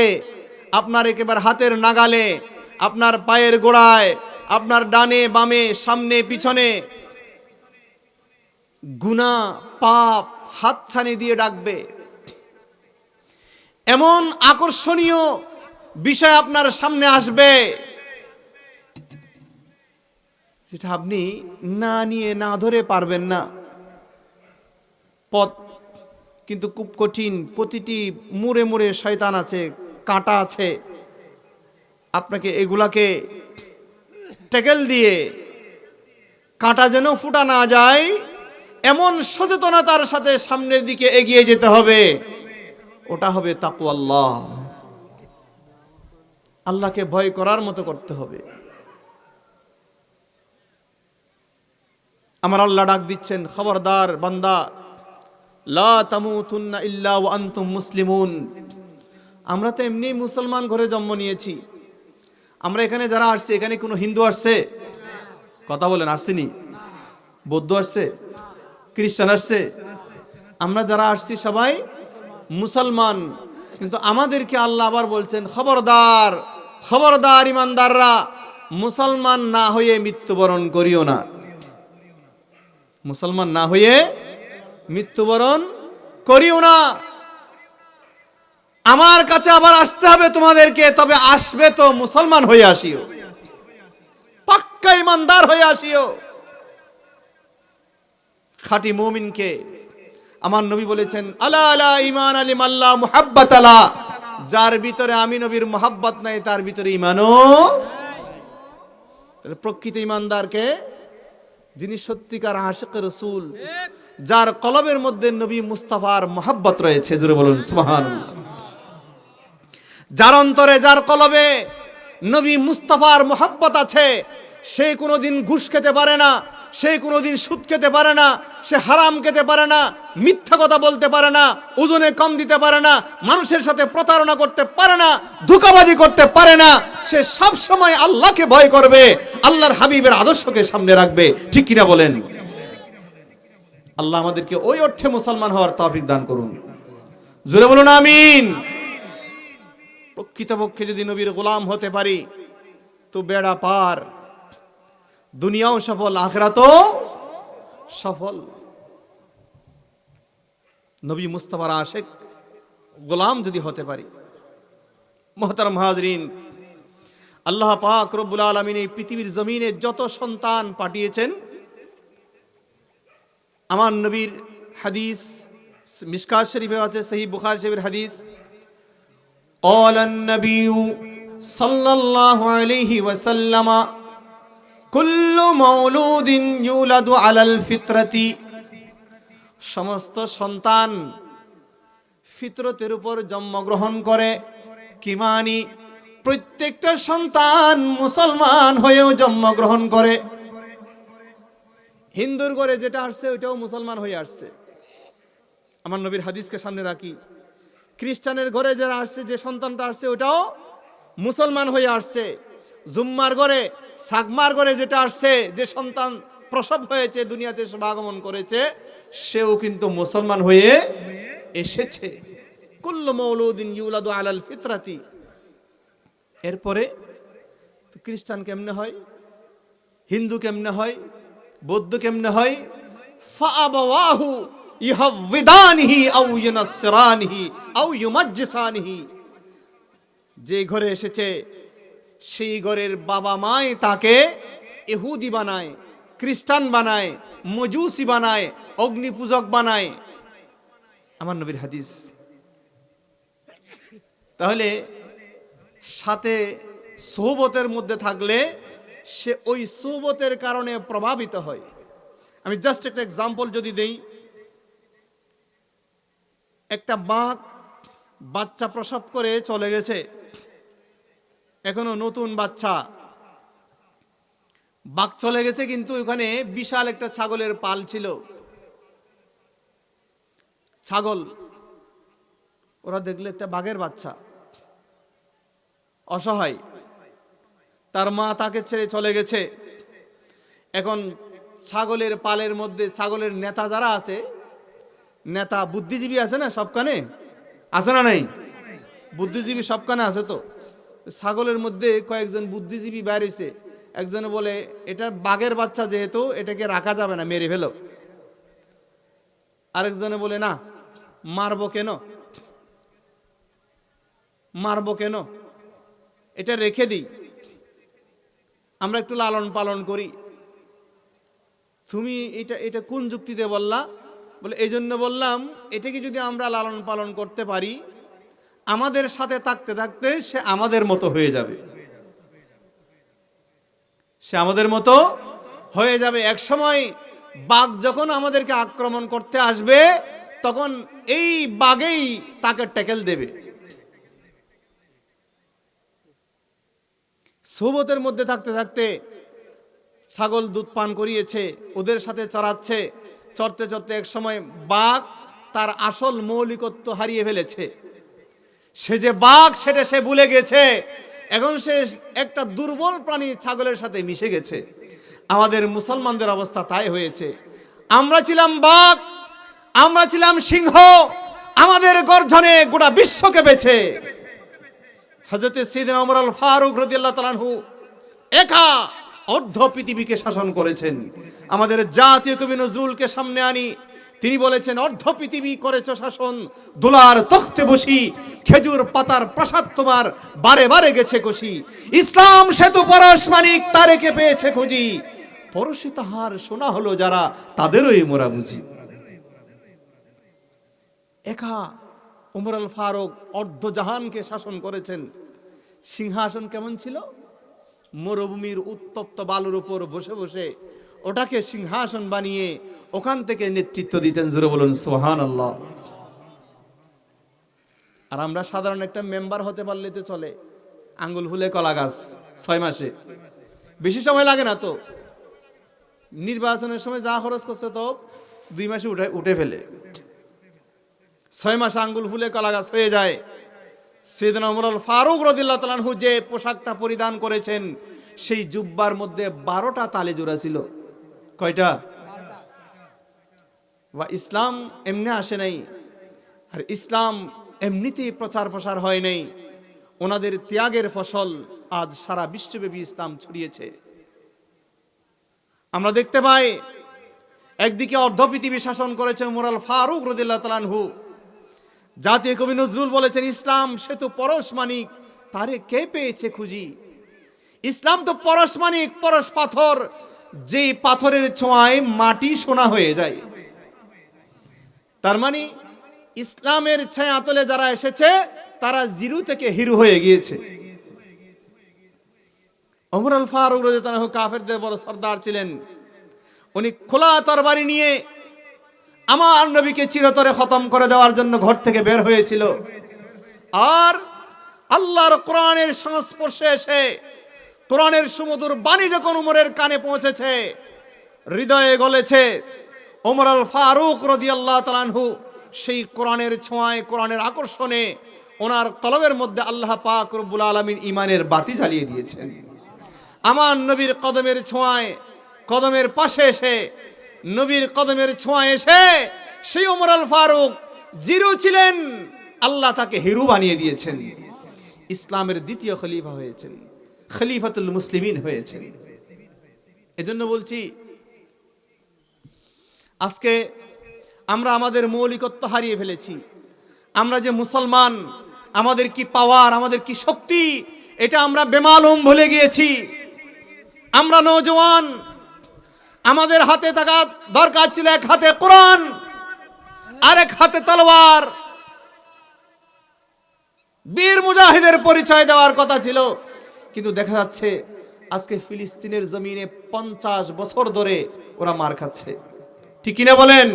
আপনার একেবারে হাতের নাগালে, আপনার পায়ের গোড়ায়, আপনার ডানে বামে সামনে পিছনে গুনাহ পাপ হাতছানি দিয়ে ডাকবে। এমন আকর্ষণীয় বিষয় আপনার সামনে আসবে যেটা আপনি না নিয়ে না ধরে পারবেন না। পথ কিন্তু খুব কঠিন, প্রতিটি মুড়ে মুড়ে শয়তান আছে, কাঁটা আছে। আপনাকে এগুলাকে ট্যাকেল দিয়ে কাঁটা যেন ফুটা না যায়, এমন সচেতনতার সাথে সামনের দিকে এগিয়ে যেতে হবে। ওটা হবে তাকওয়াল্লাহ। আল্লাহকে ভয় করার মতো করতে হবে। আমার আল্লাহ ডাক দিচ্ছেন, খবরদার বান্দা, লা তামুতুন্না ইল্লা ওয়া আনতুম মুসলিমুন। আমরা তো এমনি মুসলমান ঘরে জন্ম নিয়েছি। আমরা এখানে যারা আসছে, এখানে কোনো হিন্দু আসছে? কথা বলেন, আসছেনি? বৌদ্ধ আসছে? খ্রিস্টান আসছে? আমরা যারা আসছি সবাই মুসলমান। কিন্তু আমাদেরকে আল্লাহ আবার বলছেন, খবরদার খবরদার ইমানদাররা, মুসলমান না হয়ে মৃত্যুবরণ করিও না। মুসলমান না হয়ে মৃত্যুবরণ করিও না। আমার কাছে আবার আসতে হবে তোমাদেরকে, তবে আসবে তো মুসলমান হয়ে আসিও, পাক্কা ইমানদার হয়ে আসিও। খাঁটি মুমিনকে আমার নবী বলেছেন, আলা আলা ঈমান লিমাল্লাহ মুহাব্বাত আলা, যার ভিতরে আমি নবীর মুহাব্বত নাই তার ভিতরে ঈমানও। তাহলে প্রকৃত ঈমানদারকে, যিনি সত্যিকার আশিক রাসূল, যার কলবের মধ্যে নবী মুস্তাফার মুহাব্বত রয়েছে, জোরে বলুন সুবহানাল্লাহ। যার অন্তরে, যার কলবে নবী মুস্তাফার মুহাব্বত আছে, সে কোনোদিন ঘুষ খেতে পারে না, সে কোনোদিন সুদ খেতে পারে না, সে হারাম খেতে পারে না, মিথ্যা কথা বলতে পারে না, ওজনে কম দিতে পারে না, মানুষের সাথে প্রতারণা করতে পারে না, ধোঁকাবাজি করতে পারে না। সে সব সময় আল্লাহকে ভয় করবে, আল্লাহর হাবিবের আদর্শকে সামনে রাখবে। ঠিক কিনা বলেন? আল্লাহ আমাদেরকে ওই অর্থে মুসলমান হওয়ার তৌফিক দান করুন, জোরে বলুন আমিন। প্রকৃতপক্ষে যদি নবীর গোলাম হতে পারি তো বেড়া পার, দুনিয়াও সফল, আখিরাতও সফল। নবী মুস্তাফার আশিক গোলাম যদি হতে পারি। মুহতারাম হাজরিন, আল্লাহ পাক রব্বুল আলামিন এই পৃথিবীর জমিনে যত সন্তান পাঠিয়েছেন, আমার নবীর হাদিস মিশকাত শরীফে আছে, সহিহ বুখারী শরীফের হাদিস, قال النبي صلى الله عليه وسلم كل مولود يولد على الفطرة, সমস্ত সন্তান ফিতরতের উপর জন্মগ্রহণ করে। কি মানি? প্রত্যেকটা সন্তান মুসলমান হয়েও জন্মগ্রহণ করে। হিন্দুর ঘরে যেটা আসছে ওইটাও মুসলমান হয়ে আসছে, আমার নবীর হাদিসকে সামনে রাখি। খ্রিস্টানের ঘরে যারা আসছে, যে সন্তানটা আসছে ওটাও মুসলমান হয়ে আসছে। জুম্মার ঘরে, সাগমার ঘরে যেটা আসছে, যে সন্তান প্রসব হয়েছে, দুনিয়াতে আগমন করেছে, সেও কিন্তু মুসলমান হয়ে এসেছে। কুল্লু মাউলুদিন ইউলাদু আলাল ফিতরাতি। এরপরে খ্রিস্টান কেমনে হয়, হিন্দু কেমনে হয়, বৌদ্ধ কেমনে হয়? ফাআবাওয়াহু ইউহাউইদানিহি আও ইউনাসসিরানিহি আও ইউমাজ্জিসানিহি। যে ঘরে এসেছে সেই ঘরের বাবা মাই তাকে ইহুদি বানায়, খ্রিস্টান বানায়, মজুসি বানায়, অগ্নিপূজক বানায়, আমার নবীর হাদিস। তাহলে সাথে সোহবতের মধ্যে থাকলে সে ওই সোহবতের কারণে প্রভাবিত হয়। আমি জাস্ট একটা এক্সাম্পল যদি দেই, একটা বাঘ বাচ্চা প্রসব করে চলে গেছে, এখনো নতুন বাচ্চা, বাঘ চলে গেছে, কিন্তু ওখানে বিশাল একটা ছাগলের পাল ছিল। ছাগল ওরা দেখলে একটা বাঘের বাচ্চা, অসহায়, তার মা তাকে ছেড়ে চলে গেছে। এখন ছাগলের পালের মধ্যে ছাগলের নেতা যারা আছে, নেতা বুদ্ধিজীবী আছে না, সবখানে আছে না নাই? বুদ্ধিজীবী সবখানে আছে। তো ছাগলের মধ্যে কয়েকজন বুদ্ধিজীবী বাইর হয়েছে। একজনে বলে এটা বাঘের বাচ্চা, যেহেতু এটাকে রাখা যাবে না, মেরে ফেলো। আরেকজনে বলে না, মারবো কেন, মারবো কেন, এটা রেখে দিই, আমরা একটু লালন পালন করি। তুমি এটা কোন যুক্তিতে বললা? বলে এই জন্য বললাম, এটাকে যদি আমরা লালন পালন করতে পারি, আমাদের সাথে থাকতে থাকতে সে আমাদের মতো হয়ে যাবে, সে আমাদের মতো হয়ে যাবে। এক সময় বাঘ যখন আমাদেরকে আক্রমণ করতে আসবে, তখন এই বাঘেই তাকে ট্যাকেল দেবে। সোহবতের মধ্যে থাকতে থাকতে ছাগল দুধ পান করিয়েছে, ওদের সাথে চড়াচ্ছে, চড়তে চড়তে এক সময় বাঘ তার আসল মৌলিকত্ব হারিয়ে ফেলেছে। সে যে বাঘ সেটা সে ভুলে গেছে। এখন সে একটা দুর্বল প্রাণী ছাগলের সাথে মিশে গেছে। আমাদের মুসলমানদের অবস্থা তাই হয়েছে। আমরা ছিলাম বাঘ, আমরা ছিলাম সিংহ, আমাদের গর্জনে গোটা বিশ্ব কেঁপেছে। হযরত সাইয়েদনা ওমর আল ফারুক রাদিয়াল্লাহু তাআলা আনহু একা অর্ধ পৃথিবীকে শাসন করেছেন। আমাদের জাতীয় কবি নজরুলকে সামনে আনি, তিনি বলেছেন, অর্ধ পৃথিবী করেছ শাসন, দোলার তখতে বসি, খেজুর পাতার প্রাসাদ তোমার বারে বারে গেছে কষি। ইসলাম সেতু পরশ মানিক, তারেকে পেয়েছে খুঁজি, পরশে তাহার শোনা হলো যারা, তাদেরই মোরা বুঝি। একা ওমর আল ফারুক অর্ধ জাহানকে শাসন করেছেন। সিংহাসন কেমন ছিল? মরুভূমির উত্তপ্ত বালুর উপর বসে বসে ওটাকে সিংহাসন বানিয়ে ওখান থেকে নেতৃত্ব দিতেন। জোরে বলুন সুবহানাল্লাহ। আর আমরা সাধারণ একটা মেম্বার হতে পারলে তো চলে, আঙ্গুল ফুলে কলা গাছ 6 মাসে, বেশি সময় লাগে না তো। নির্বাচনের সময় যা খরচ করছে তো 2 মাসে উঠে ফেলে, 6 মাস আঙ্গুল ফুলে কলা গাছ হয়ে যায়। সাইয়েদনা ওমর আল ফারুক রাদিয়াল্লাহু তাআলা আনহু যে পোশাকটা পরিধান করেছেন, সেই জুব্বার মধ্যে 12টা তালে জোড়া ছিল। কয়টা? ইসলাম এমনি আসে নাই, আর ইসলাম এমনিতেই প্রচার প্রসার হয় নাই। ওনাদের ত্যাগের ফসল আজ সারা বিশ্বব্যাপী ইসলাম ছড়িয়েছে। আমরা দেখতে পাই, একদিকে অর্ধ পৃথিবী শাসন করেছে ওমর আল ফারুক রাদিয়াল্লাহু তাআলা আনহু। জাতীয় কবি নজরুল বলেছেন, ইসলাম সেতু পরশ মানিক, তারে কে পেয়েছে খুঁজি। ইসলাম তো পরশ মানিক, পরশ পাথর, যেই পাথরের ছোঁয়ায় মাটি সোনা হয়ে যায়। তার মানে ইসলামের ছায়া তলে যারা এসেছে, তারা জিরো থেকে হিরো হয়ে গিয়েছে। ওমর আল ফারুক রাদিয়াল্লাহু আনহু কাফেরদের বড় সর্দার ছিলেন। উনি খোলা তরবারি নিয়ে আমার নবীকে চিরতরে খতম করে দেওয়ার জন্য ঘর থেকে বের হয়েছিল। আর আল্লাহর কোরআনের সংস্পর্শে এসে কোরআনের সুমধুর বাণী যখন উমরের কানে পৌঁছেছে, হৃদয়ে গলেছে, ওমর আল ফারুক রাদিয়াল্লাহু তাআলা আনহু সেই কোরআনের ছোঁয়ায়, কোরআনের আকর্ষণে ওনার কলবের মধ্যে আল্লাহ পাক রব্বুল আলামিন ঈমানের বাতি জ্বালিয়ে দিয়েছেন। আমার নবীর কদমের ছোঁয়ায়, কদমের পাশে এসে, নবীর কদমের ছোঁয়ায় এসে সেই ওমর আল ফারুক জিরো ছিলেন, আল্লাহ তাকে হিরো বানিয়ে দিয়েছেন। ইসলামের দ্বিতীয় খলিফা হয়েছেন, খলিফাতুল মুসলিমিন হয়েছেন। এজন্য বলছি, আজকে আমরা আমাদের মৌলিকত্ব হারিয়ে ফেলেছি। আমরা যে মুসলমান, আমাদের কি পাওয়ার, আমাদের কি শক্তি, এটা আমরা বেমালুম ভুলে গিয়েছি। আমরা নওজওয়ান, আমাদের হাতে থাকা দরকার ছিল এক হাতে কোরআন আর এক হাতে তলোয়ার। বীর মুজাহিদের পরিচয় দেওয়ার কথা ছিল, কিন্তু দেখা যাচ্ছে আজকে ফিলিস্তিনের জমিনে 50 বছর ধরে ওরা মার খাচ্ছে। ঠিক কিনা বলেন?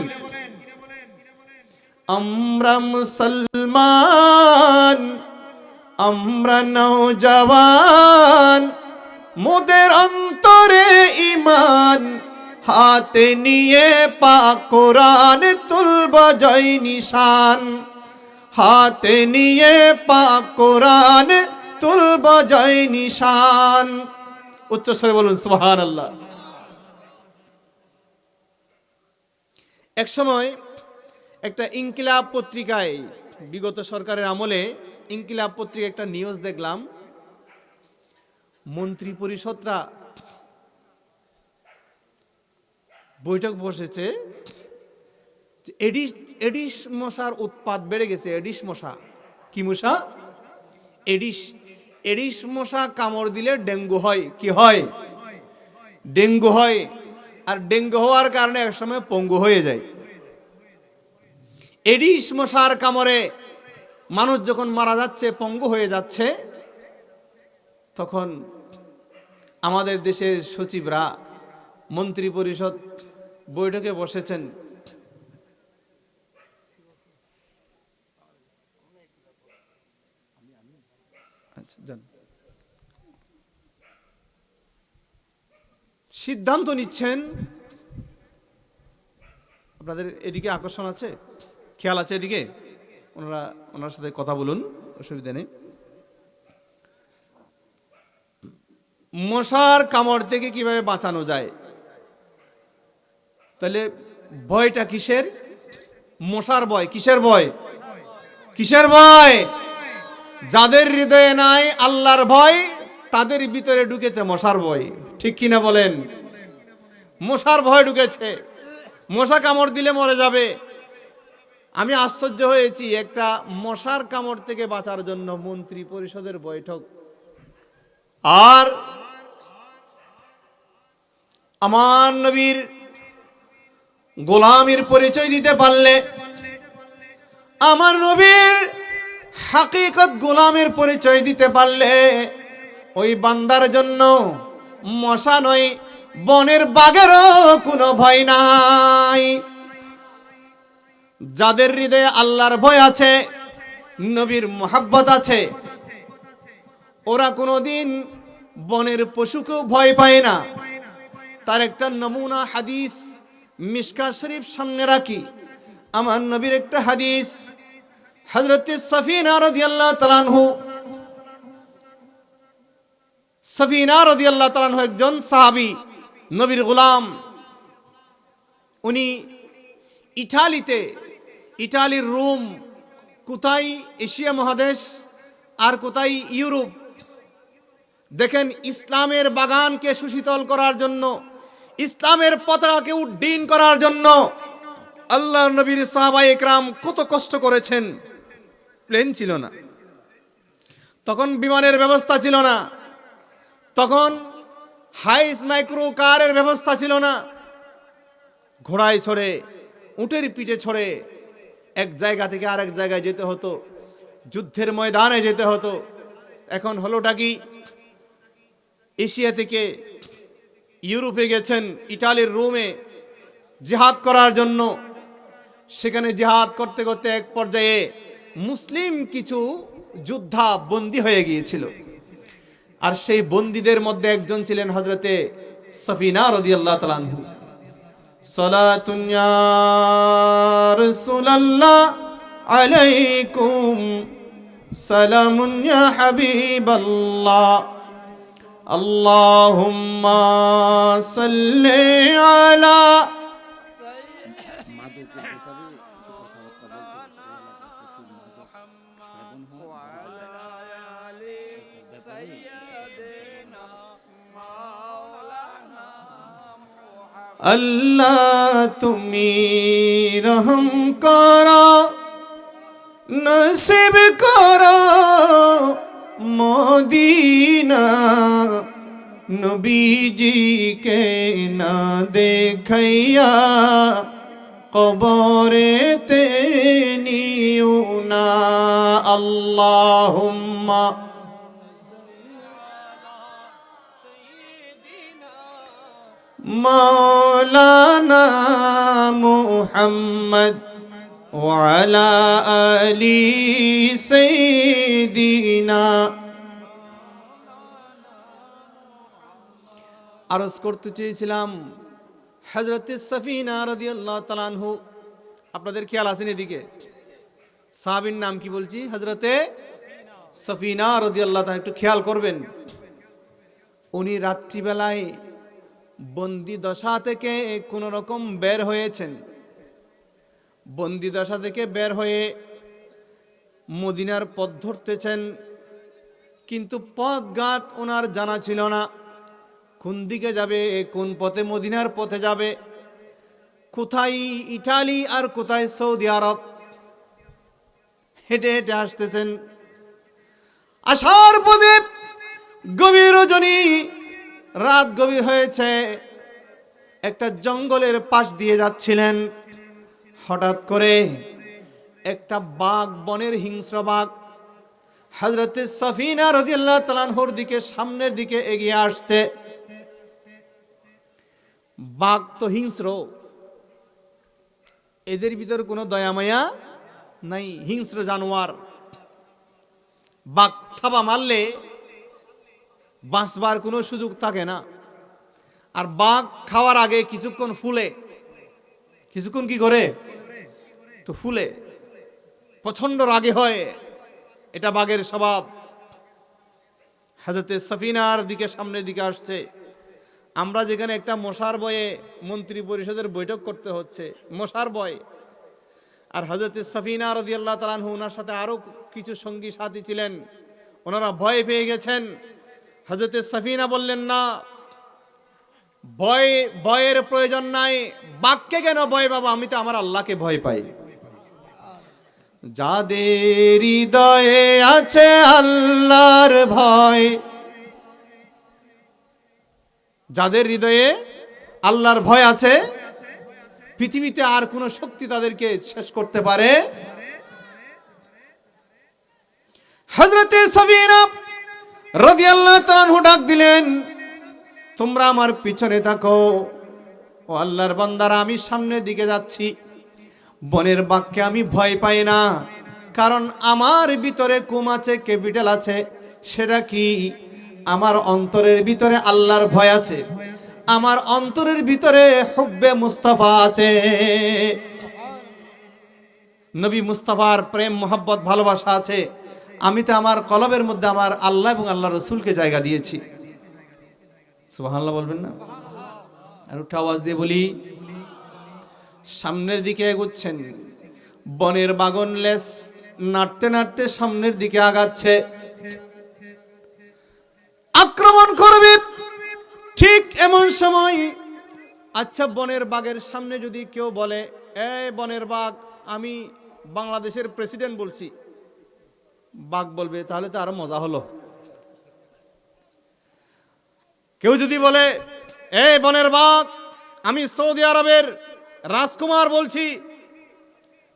আমরা মুসলমান, আমরা নওজওয়ান, মোদের অন্তরে ঈমান, হাতে নিয়ে পাক কোরআন তুলব জয় নিশান, হাতে নিয়ে পাক কোরআন তুলব জয় নিশান। উচ্চ স্বরে বলুন সুবহানাল্লাহ। এক সময় একটা ইনকিলাব পত্রিকায়, বিগত সরকারের আমলে ইনকিলাব পত্রিকায় একটা নিউজ দেখলাম, মন্ত্রী পরিষদরা বৈঠক বসেছে, এডিস মশার উৎপাত বেড়ে গেছে। এডিস মশা, কি মশা? এডিস মশা কামড় দিলে ডেঙ্গু হয়। কি হয়? ডেঙ্গু হয়। আর ডেঙ্গু হওয়ার কারণে একসময় পঙ্গু হয়ে যায়। এডিস মশার কামড়ে মানুষ যখন মারা যাচ্ছে, পঙ্গু হয়ে যাচ্ছে, তখন আমাদের দেশের সচিবরা, মন্ত্রী পরিষদ বৈঠকে বসেছেন। সিদ্ধান্ত নিচ্ছেন। আপনাদের এদিকে আকর্ষণ আছে, খেয়াল আছে এদিকে? ওনার সাথে কথা বলুন, অসুবিধা নেই। মশার কামড় থেকে কিভাবে বাঁচানো যায়? তাহলে ভয়টা কিসের? মশার ভয়। কিসের ভয়? কিসের ভয়? যাদের হৃদয়ে নাই আল্লাহর ভয়, তাদের ভিতরে ঢুকেছে মশার ভয়। ঠিক কিনা বলেন? মশার ভয় ঢুকেছে। মশা কামড় দিলে মরে যাবে। আমি আশ্চর্য হয়েছি, একটা মশার কামড় থেকে বাঁচার জন্য মন্ত্রী পরিষদের বৈঠক। আর আমার নবীর গোলামীর পরিচয় দিতে পারলে, আমার নবীর হাকিকত গোলামের পরিচয় দিতে পারলে, ওই বান্দার জন্য মশা নয়, বনের বাঘেরও কোনো ভয় নাই। যাদের হৃদয়ে আল্লাহর ভয় আছে, নবীর মোহাব্বত আছে, ওরা কোনোদিন বনের পশুকেও ভয় পায় না। তার একটা নমুনা হাদিস মিশকাত শরীফ সামনে রাখি। আমার নবীর একটা হাদিস, হযরত সাফিনা রাদিয়াল্লাহু তাআলা আনহু, সাফিনা রাদিয়াল্লাহু তাআলা আনহু একজন সাহাবী, নবীর গোলাম। উনি ইটালির রোম, কোথায় এশিয়া মহাদেশ আর কোথায় ইউরোপ, দেখেন ইসলামের বাগানকে সুশীতল করার জন্য, ইসলামের পতাকাকে উড্ডীন করার জন্য আল্লাহর নবীর সাহাবায়ে একরাম কত কষ্ট করেছেন। প্লেন ছিল না তখন, বিমানের ব্যবস্থা ছিল না তখন, হাইস মাইক্রো কারের ব্যবস্থা ছিল না। ঘোড়ায় চড়ে, উটের পিঠে চড়ে এক জায়গা থেকে আরেক জায়গায় যেতে হতো, যুদ্ধের ময়দানে যেতে হতো। এখন হলোটা কি? এশিয়া থেকে ইউরোপে গেছেন, ইটালির রোমে জিহাদ করার জন্য। সেখানে জিহাদ করতে করতে এক পর্যায়ে মুসলিম কিছু যোদ্ধা বন্দী হয়ে গিয়েছিল। আর সেই বন্দীদের মধ্যে একজন ছিলেন হযরতে সফিনা রাদিয়াল্লাহু তাআলা আনহু। সালাতুন ইয়া রাসূলুল্লাহ আলাইকুম সালামুন ইয়া হাবিবাল্লাহ আল্লাহুম্মা সাল্লি আলা আল্লাহ তুমি রহম করো নসিব করো মদিনা নবীজিকে না দেখাইয়া কবরেতে নিও না আল্লাহুম্মা মাওলানা মুহাম্মদ ওয়া আলা আলি সাইয়্যিদিনা। আরজ করতে চেয়েছিলাম হযরত সফিনা রাদিয়াল্লাহু তাআলা আনহু, আপনাদের খেয়াল আছেন এদিকে সাহাবীর নাম কি বলছি? হযরতে সফিনা রাদিয়াল্লাহু তাআলা, একটু খেয়াল করবেন। উনি রাত্রিবেলায় বন্দি দশা থেকে কোন রকম বের হয়েছেন। বন্দি দশা থেকে বের হয়ে মদিনার পথ ধরতেছেন, কিন্তু পথ ঘাট ওনার জানা ছিল না। কোন দিকে যাবে, কোন পথে মদিনার পথে যাবে, কোথায় ইটালি আর কোথায় সৌদি আরব, হেঁটে হেঁটে আসতেছেন। আসার পথে গভীর রজনী, রাত গভীর হয়েছে, একটা জঙ্গলের পাশ দিয়ে যাচ্ছিলেন। হঠাৎ করে একটা বাঘ, বনের হিংস্র বাঘ হযরত সফিনা রাদিয়াল্লাহু তাআলা আনহুর দিকে, সামনের দিকে এগিয়ে আসছে। বাঘ তো হিংস্র, এদের ভিতর কোনো দয়া মায়া নাই, হিংস্র জানোয়ার। বাঘ থাবা মারলে বাঁচবার কোনো সুযোগ থাকে না। আর বাঘ খাওয়ার আগে কিছুক্ষণ ফুলে, কিছুক্ষণ কি করে তো ফুলে, প্রচন্ড রাগে হয়, এটা বাঘের স্বভাব। হযরত সফিনার দিকে সামনের দিকে আসছে। আমরা যেখানে একটা মশার ভয়ে মন্ত্রী পরিষদের বৈঠক করতে হচ্ছে, মশার ভয়। আর হযরত সফিনা রাদিয়াল্লাহু তাআলা আনহু, ওনার সাথে আরো কিছু সঙ্গী সাথী ছিলেন, ওনারা ভয় পেয়ে গেছেন। হযরত সফিনা বললেন, না, ভয়ের প্রয়োজন নাই। বাঘকে কেন ভয় পাবো? আমি তো আমার আল্লাহকে ভয় পাই। যাদের হৃদয়ে আছে আল্লাহর ভয়, যাদের হৃদয়ে আল্লাহর ভয় আছে, পৃথিবীতে আর কোনো শক্তি তাদেরকে শেষ করতে পারে। হযরত সফিনা রাদিয়াল্লাহু তাআলা আনহু ডাক দিলেন, তোমরা আমার পিছনে থাকো। ও আল্লাহর বান্দারা, আমি সামনের দিকে যাচ্ছি। বনের বাঘকে আমি ভয় পাই না, কারণ আমার ভিতরে কুম আছে, ক্যাপিটাল আছে। সেটা কি? আমার অন্তরের ভিতরে আল্লাহর ভয় আছে, আমার অন্তরের ভিতরে হুব্বে মুস্তাফা আছে। নবী মুস্তাফার প্রেম, মোহাব্বত, ভালোবাসা আছে। আমি তো আমার কলবের মধ্যে আমার আল্লাহ এবং আল্লাহ রসুলকে জায়গা দিয়েছি। সুবহানাল্লাহ বলবেন না? আর উঠে আওয়াজ দিয়ে বলি। সামনের দিকে এগোচ্ছেন। বনের বাগন লেস নাড়তে নাড়তে সামনের দিকে আগাচ্ছে, আক্রমণ করবে। ঠিক এমন সময়, আচ্ছা, বনের বাঘের সামনে যদি কেউ বলে, এই বনের বাঘ, আমি বাংলাদেশের প্রেসিডেন্ট বলছি, বাঘ বলবে, তাহলে তো আরো মজা হলো। কেউ যদি বলে, এই বনের বাঘ, আমি সৌদি আরবের রাজকুমার বলছি,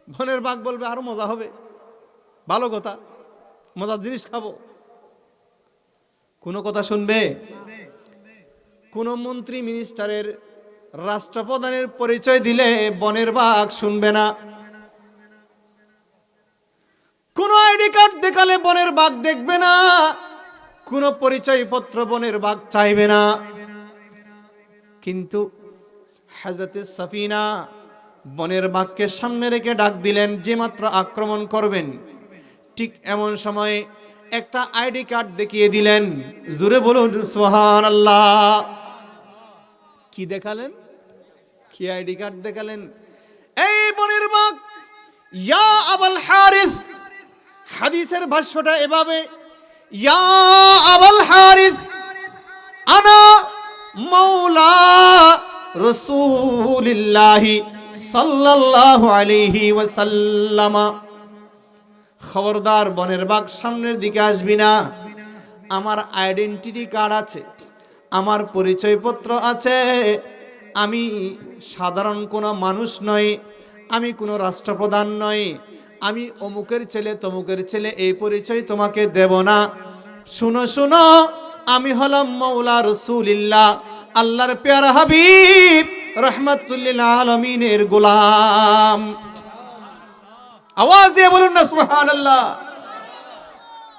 বনের বাঘ বলবে, আরো মজা হবে, ভালো কথা, মজার জিনিস খাবো। কোনো কথা শুনবে? কোন মন্ত্রী মিনিস্টারের, রাষ্ট্রপ্রধানের পরিচয় দিলে বনের বাঘ শুনবে না। কোনো আইডি কার্ড দেখালে বনের বাঘ দেখবে না, কোনো পরিচয়পত্র বনের বাঘ চাইবে না। কিন্তু হযরতে সাফিনা বনের বাঘকে সামনে রেখে ডাক দিলেন, যে মাত্র আক্রমণ করবেন ঠিক এমন সময় একটা আইডি কার্ড দেখিয়ে দিলেন। জোরে বলুন সুবহানাল্লাহ। কি দেখালেন? কি আইডি কার্ড দেখালেন? এই বনের বাঘ, ইয়া আবুল হারিস, হাদিসের ভাষ্যটা এভাবে, ইয়া আবুল হারিস আনা মাওলা রাসূলিল্লাহ সাল্লাল্লাহু আলাইহি ওয়াসাল্লাম। খবরদার বনের বাঘ সামনের দিকে আসবি না। আমার আইডেন্টিটি কার্ড আছে, আমার পরিচয়পত্র আছে, আমি সাধারণ কোনো মানুষ নই, আমি কোনো রাষ্ট্রপ্রধান নই, আমি অমুকের ছেলে তমুকের ছেলে, এই পরিচয় তোমাকে দেব না। শুনো শুনো, আমি হলাম মাওলা রাসূলুল্লাহ, আল্লাহর প্যারা হাবিব রাহমাতুল লিল আলামিনের গোলাম। আওয়াজ দিয়ে বলুন না সুবহানাল্লাহ।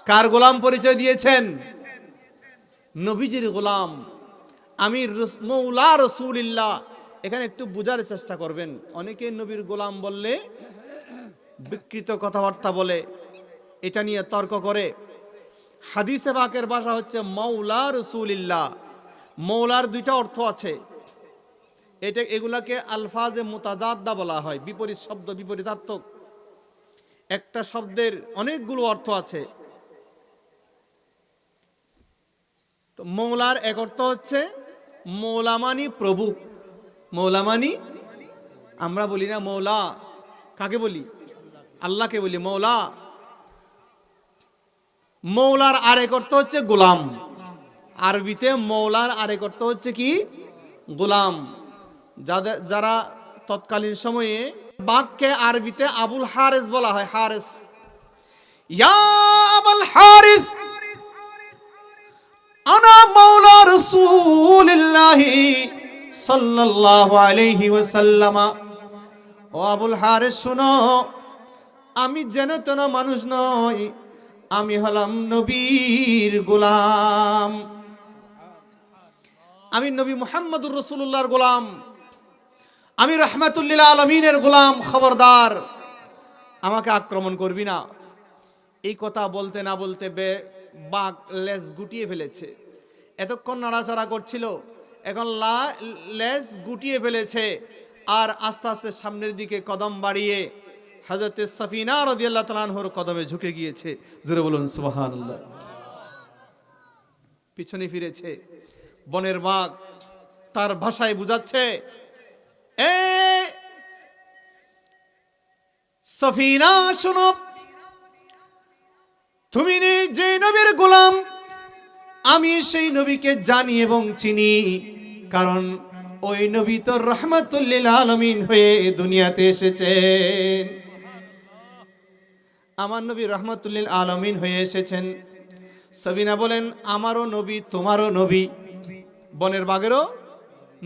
কার গোলাম পরিচয় দিয়েছেন? নবীজির গোলাম। আমি মাওলা রাসূলুল্লাহ। এখানে একটু বোঝার চেষ্টা করবেন। অনেকে নবীর গোলাম বললে বিকৃত কথাবার্তা বলে, এটা নিয়ে তর্ক করে। হাদিসে পাকের ভাষা হচ্ছে মাওলা রাসূলুল্লাহ। মাওলার দুইটা অর্থ আছে, এগুলাকে আলফাজে মুতাজাদ্দা বলা হয়, বিপরীত শব্দ, বিপরীতার্থক। একটা শব্দের অনেকগুলো অর্থ আছে। তো মৌলার এক অর্থ হচ্ছে মৌলা মানি প্রভু। মৌলা মানি, আমরা বলি না মৌলা, কাকে বলি? আল্লাহকে বলি মৌলা। মৌলার আরেক অর্থ হচ্ছে গোলাম। আরবিতে মৌলার আরেক অর্থ হচ্ছে কি? গোলাম। যারা তৎকালীন সময়ে বাঘকে আরবিতে আবুল হারিস বলা হয়। হারিস, ইয়া আবুল হারিস আনা মাওলা রাসূলুল্লাহ সাল্লাল্লাহু আলাইহি ওয়াসাল্লাম। ও আবুল হারিস শুনো, আমি যেন তেন মানুষ নই, আমি হলাম নবীর গোলাম। আমি নবী মুহাম্মদুর রাসূলুল্লাহর গোলাম, আমি রাহমাতুল লিল আলামিনের গোলাম। খবরদার, আমাকে আক্রমণ করবি না। এই কথা বলতে না বলতে বাঘ লেজ গুটিয়ে ফেলেছে। এতক্ষণ নাড়াচাড়া করছিল, এখন লেজ গুটিয়ে ফেলেছে। আর আস্তে আস্তে সামনের দিকে কদম বাড়িয়ে হযরতে সাফিনা রাদিয়াল্লাহু তাআলা আনহার কদমে ঝুঁকে গিয়েছে। জোরে বলুন সুবহানাল্লাহ। পিছনে ফিরেছে। বনের বাঘ তার ভাষায় বুঝাচ্ছে, এ সাফিনা শোনো, তুমি যে নবীর গোলাম, আমি সেই নবীকে জানি এবং চিনি। কারণ ওই নবী তো রাহমাতুল লিল আলামিন হয়ে দুনিয়াতে এসেছেন। আমার নবী রাহমাতুল লিল আলামিন হয়ে এসেছেন। সাফিনা বলেন, আমারও নবী, তোমারও নবী, বনের বাঘেরও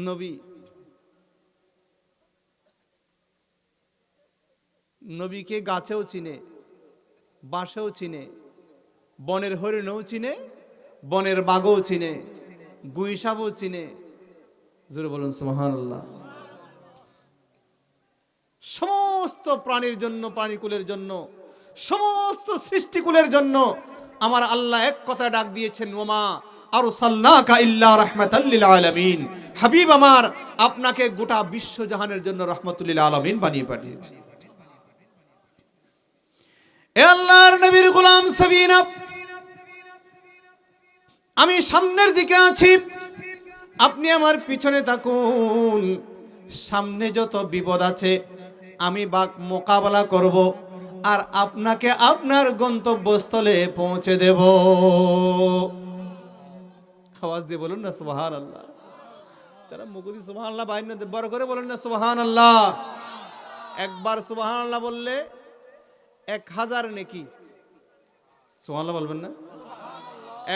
নবী। নবীকে গাছেও চিনে, বাঁশেও চিনে, বনের হরিণও চিনে, বনের বাঘও চিনে, গুইসাপও চিনে। জোরে বলুন সুবহানাল্লাহ। সমস্ত প্রাণীর জন্য, প্রাণীকুলের জন্য, সমস্ত সৃষ্টিকুলের জন্য আমার আল্লাহ এক কথা ডাক দিয়েছেন, ওমা আরসালনাকা ইল্লা রাহমাতাল লিল আলামিন। হাবিব আমার, আপনাকে গোটা বিশ্বজাহানের জন্য রাহমাতুল লিল আলামিন বানিয়ে পাঠিয়েছি। এ আল্লাহর নবীর গোলাম সাফিনা, আমি সামনের দিকে আছি, আপনি আমার পিছনে থাকুন। সামনে যত বিপদ আছে আমি বাঘ মোকাবেলা করব, আর আপনাকে আপনার গন্তব্যস্থলে পৌঁছে দেব। আওয়াজ দিয়ে বলুন না সুবহানাল্লাহ। তারা মুকুদি সুবহানাল্লাহ বাইরে বড় করে বলুন না সুবহানাল্লাহ। একবার সুবহানাল্লাহ বললে 1000 নেকি। সুবহানাল্লাহ বলবেন না?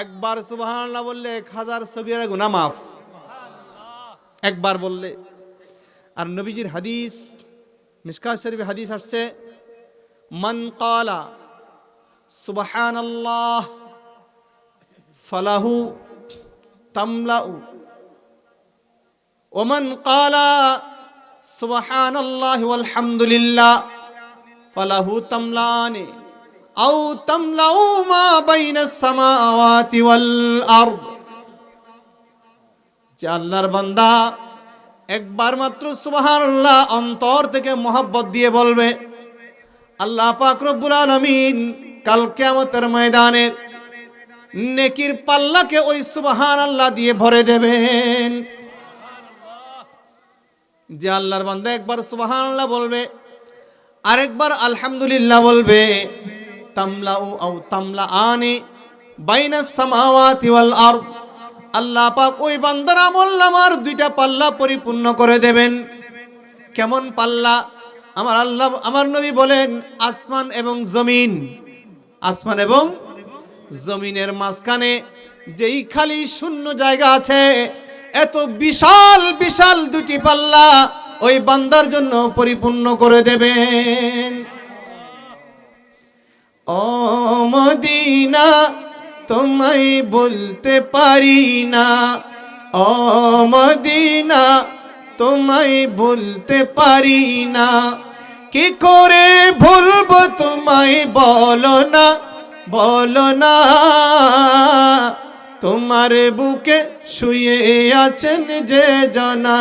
একবার সুবহানাল্লাহ বললে 1000 সগীরা গুনাহ মাফ, একবার বললে। আর নবীজির হাদিস, মিশকাত শরীফে হাদিস আসছে, মান ক্বালা সুবহানাল্লাহ ফালাহু তামলাউ ওমান ক্বালা সুবহানাল্লাহি ওয়াল হামদুলিল্লাহ ফালাহু তামলানি আও তামলাউ মা বাইনাস সামাওয়াতি ওয়াল আরদ। যে আল্লাহর বান্দা একবার মাত্র সুবহানাল্লাহ অন্তর থেকে মোহাব্বত দিয়ে বলবে, আল্লাহ পাক রব্বুল আলামিন কাল কিয়ামতের ময়দানে নেকির পাল্লাকে ওই সুবহানাল্লাহ দিয়ে ভরে দেবেন। যে আল্লাহর বান্দা একবার সুবহানাল্লাহ বলবে, আরেকবার আলহামদুলিল্লাহ বলবে, তামলাউ আও তামলাআনি বাইনাস সামাওয়াতি ওয়াল আরদ, আল্লাহ পাক ওই বান্দার আমলনামার দুইটা পাল্লা পরিপূর্ণ করে দেবেন। কেমন পাল্লা? আমার আল্লাহ, আমার নবী বলেন, আসমান এবং জমিন, আসমান এবং জমিনের মাঝখানে যেই খালি শূন্য জায়গা আছে, এত বিশাল বিশাল দুটি পাল্লা ওই বান্দার জন্য পরিপূর্ণ করে দেবেন। ও মদিনা তোমায় বলতে পারি না, ও মদিনা তোমায় বলতে পারি না, কি করে ভুলবো তোমায় বলো না, বলো না। তোমার বুকে শুয়ে আছেন যে জনা,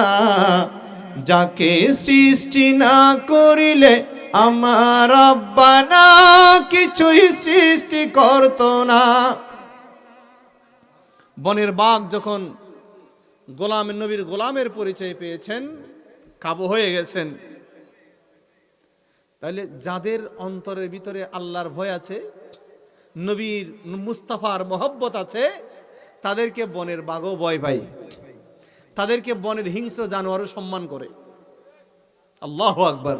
যাকে সৃষ্টি না করিলে আমার রব্বানা কিছুই সৃষ্টি করতো না। বনের বাঘ যখন গোলামের নবীর গোলামের পরিচয় পেয়েছেন, কাবু হয়ে গেছেন, তাহলে যাদের অন্তরের ভিতরে আল্লাহর ভয় আছে, নবীর মুস্তাফার মহব্বত আছে, তাদেরকে বনের বাঘও ভয় পায়, তাদেরকে বনের হিংস্র জানোয়ারও সম্মান করে। আল্লাহু আকবার।